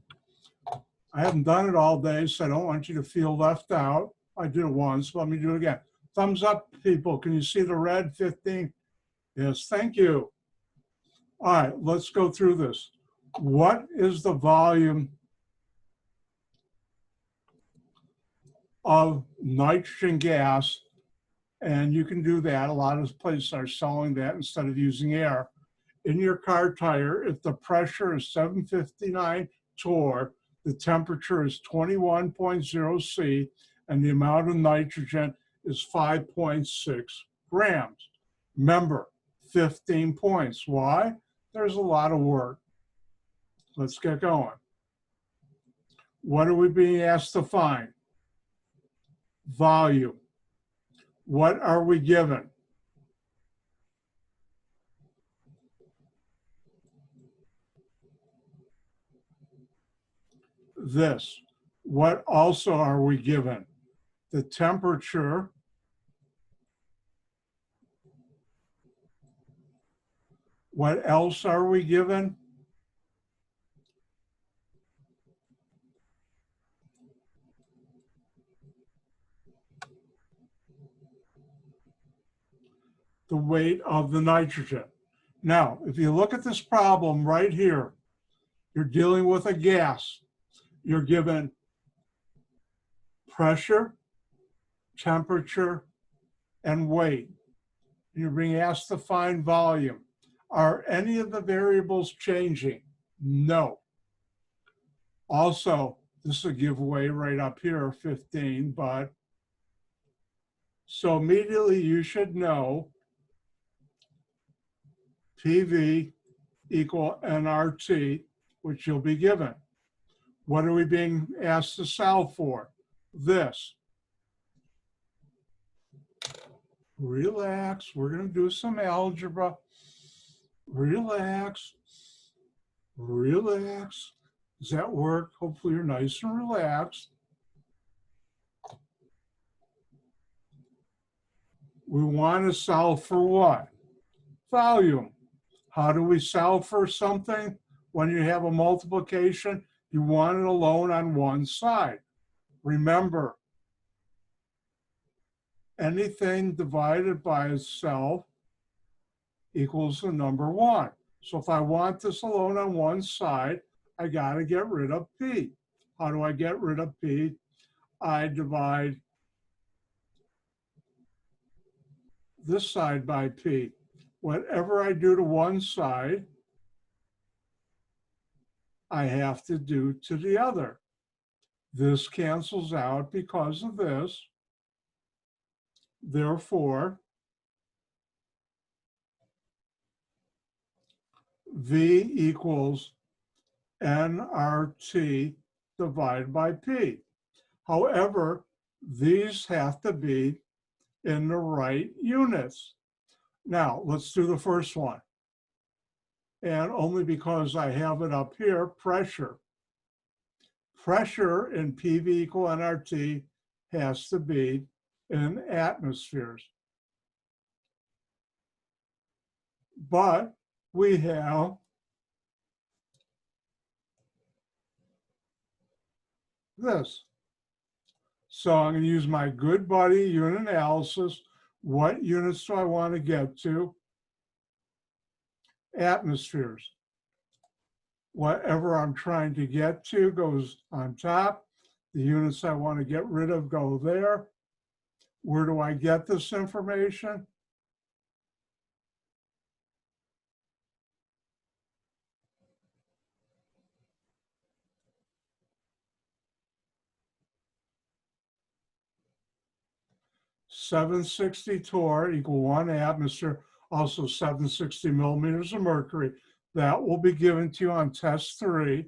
I haven't done it all day, so I don't want you to feel left out. I did it once, let me do it again. Thumbs up, people. Can you see the red 15? Yes, thank you. All right, let's go through this. What is the volume of nitrogen gas? And you can do that. A lot of places are selling that instead of using air in your car tire, if the pressure is 759 torr, the temperature is 21.0 C, and the amount of nitrogen is 5.6 grams. Remember, 15 points. Why? There's a lot of work. Let's get going. What are we being asked to find? Volume. What are we given? This. What also are we given? The temperature. What else are we given? The weight of the nitrogen. Now, if you look at this problem right here, you're dealing with a gas. You're given pressure, temperature, and weight. You're being asked to find volume. Are any of the variables changing? No. Also, this is a giveaway right up here, 15, but so immediately you should know PV equal nRT, which you'll be given. What are we being asked to solve for? This. Relax, we're going to do some algebra. Relax, relax. Does that work? Hopefully you're nice and relaxed. We want to solve for what? Volume. How do we solve for something? When you have a multiplication, you want it alone on one side. Remember, anything divided by itself equals the number 1. So if I want this alone on one side, I got to get rid of P. How do I get rid of P? I divide this side by P. Whatever I do to one side, I have to do to the other. This cancels out because of this. Therefore, V equals nRT divided by P. However, these have to be in the right units. Now, let's do the first one. And only because I have it up here, pressure. Pressure in PV equal nRT has to be in atmospheres. But we have this. So I'm going to use my good buddy unit analysis. What units do I want to get to? Atmospheres. Whatever I'm trying to get to goes on top. The units I want to get rid of go there. Where do I get this information? .760 torr equal 1 atmosphere, also 760 millimeters of mercury. That will be given to you on test 3.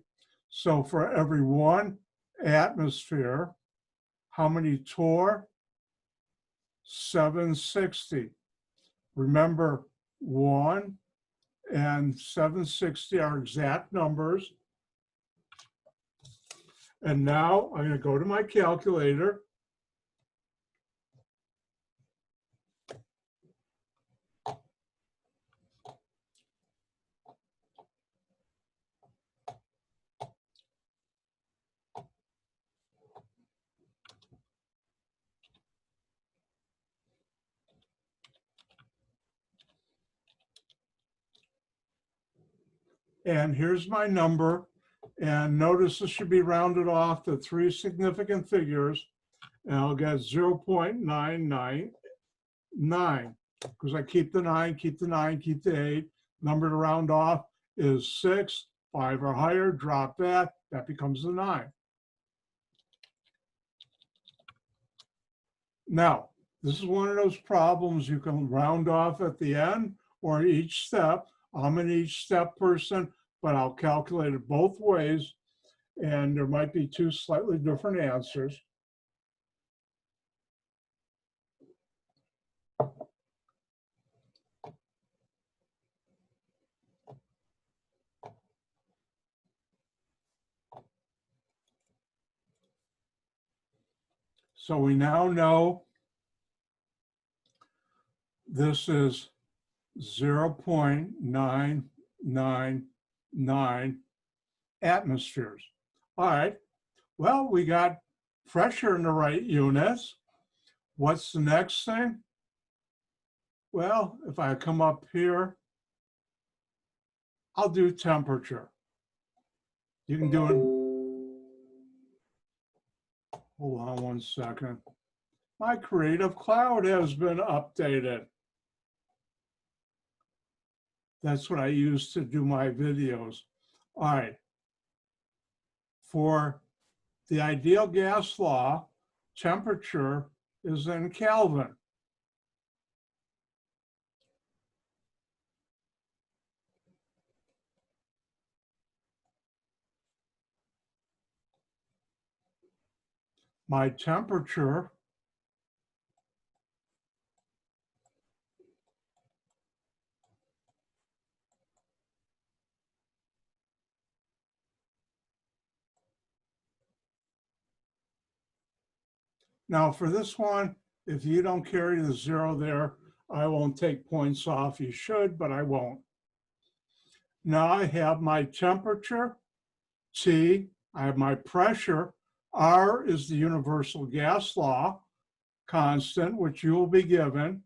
So for every 1 atmosphere, how many torr? 760. Remember, 1 and 760 are exact numbers. And now I'm going to go to my calculator. And here's my number. And notice this should be rounded off to 3 significant figures. And I'll get 0.999 because I keep the 9, keep the 9, keep the 8. Number to round off is 6. 5 or higher, drop that. That becomes a 9. Now, this is one of those problems you can round off at the end or each step. I'm an each step person, but I'll calculate it both ways, and there might be two slightly different answers. So we now know this is 0.999 atmospheres. All right, well, we got pressure in the right units. What's the next thing? Well, if I come up here, I'll do temperature. You can do it. Hold on one second. My creative cloud has been updated. That's what I use to do my videos. All right. For the ideal gas law, temperature is in Kelvin. My temperature now for this one, if you don't carry the 0 there, I won't take points off. You should, but I won't. Now I have my temperature, T, I have my pressure, R is the universal gas law constant, which you will be given.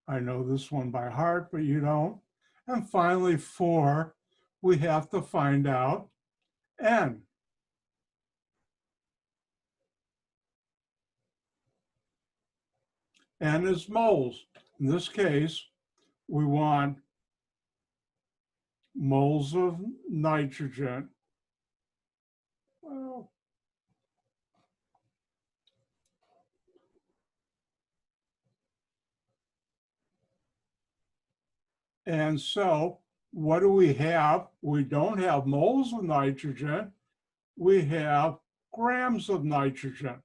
I know this one by heart, but you don't. And finally, 4, we have to find out N. N is moles. In this case, we want moles of nitrogen. Well, and so what do we have? We don't have moles of nitrogen. We have grams of nitrogen.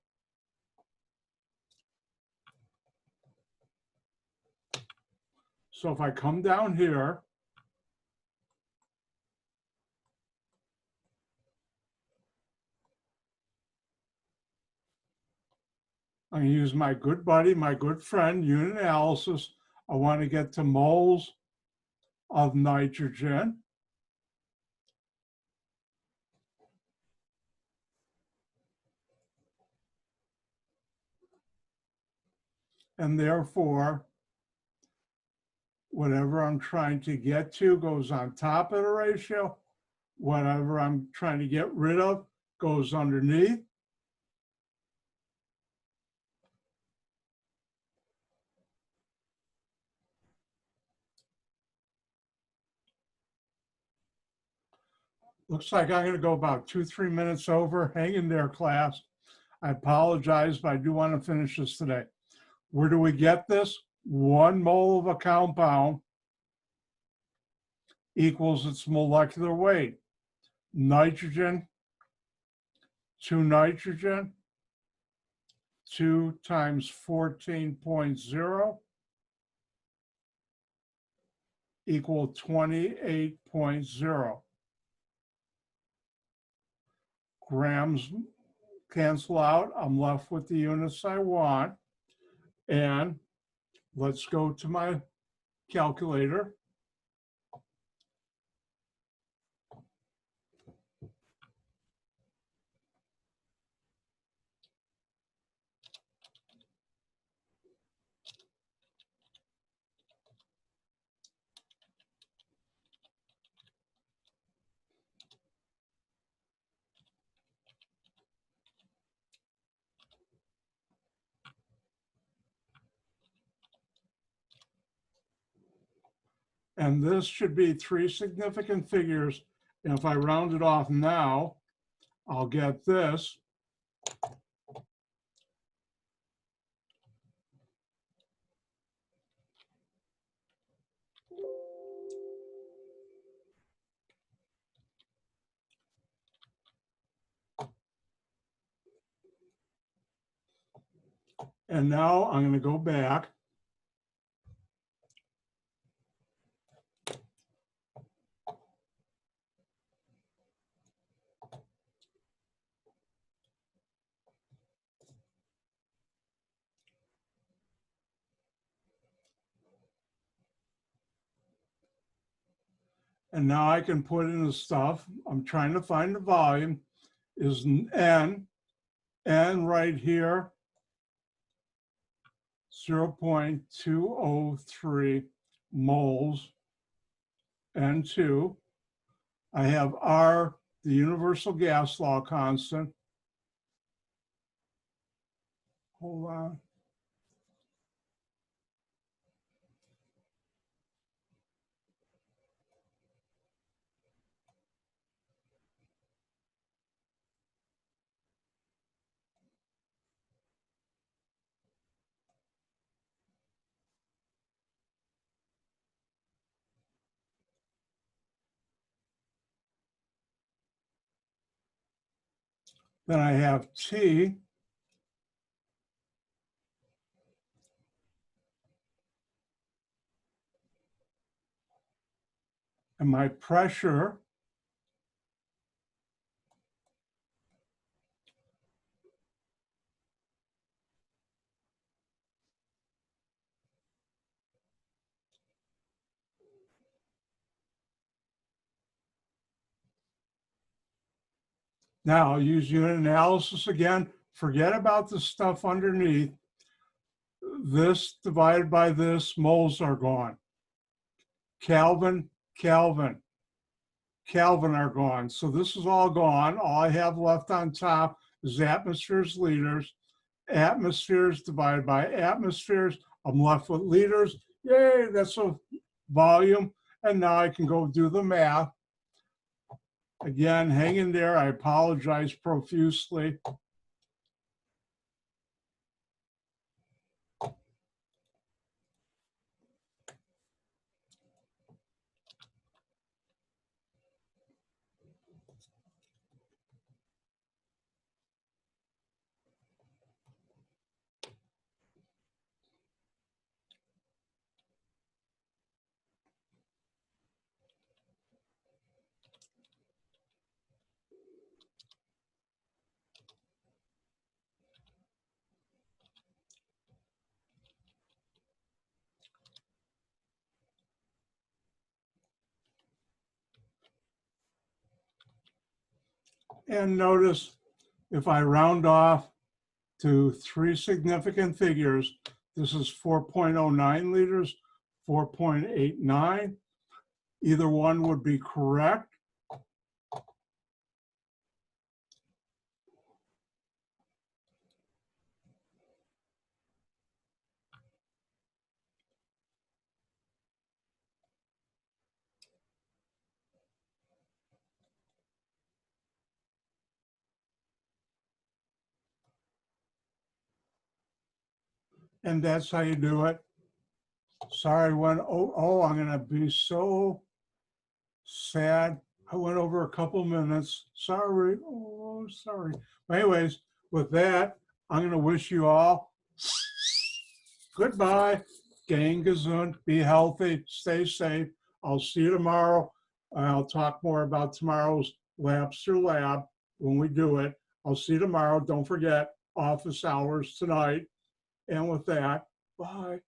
So if I come down here, I'm going to use my good buddy, my good friend, unit analysis. I want to get to moles of nitrogen. And therefore, whatever I'm trying to get to goes on top of the ratio. Whatever I'm trying to get rid of goes underneath. Looks like I'm going to go about 2-3 minutes over. Hang in there, class. I apologize, but I do want to finish this today. Where do we get this? 1 mole of a compound equals its molecular weight. Nitrogen, 2 nitrogen, 2 times 14.0 equal 28.0. Grams cancel out. I'm left with the units I want. And let's go to my calculator. And this should be 3 significant figures. And if I round it off now, I'll get this. And now I'm going to go back. And now I can put in the stuff. I'm trying to find the volume is N right here, 0.203 moles, N2. I have R, the universal gas law constant. Hold on. Then I have T. And my pressure now use unit analysis again. Forget about the stuff underneath. This divided by this, moles are gone. Kelvin, Kelvin, Kelvin are gone. So this is all gone. All I have left on top is atmospheres, liters. Atmospheres divided by atmospheres. I'm left with liters. Yay, that's a volume. And now I can go do the math. Again, hang in there. I apologize profusely. And notice if I round off to 3 significant figures, this is 4.09 liters, 4.89. Either one would be correct. And that's how you do it. Sorry, I'm gonna be so sad. I went over a couple minutes. Sorry, oh, sorry. But anyways, with that, I'm gonna wish you all goodbye. Gang gesund, be healthy, stay safe. I'll see you tomorrow. I'll talk more about tomorrow's Labster Lab when we do it. I'll see you tomorrow. Don't forget, office hours tonight. And with that, bye.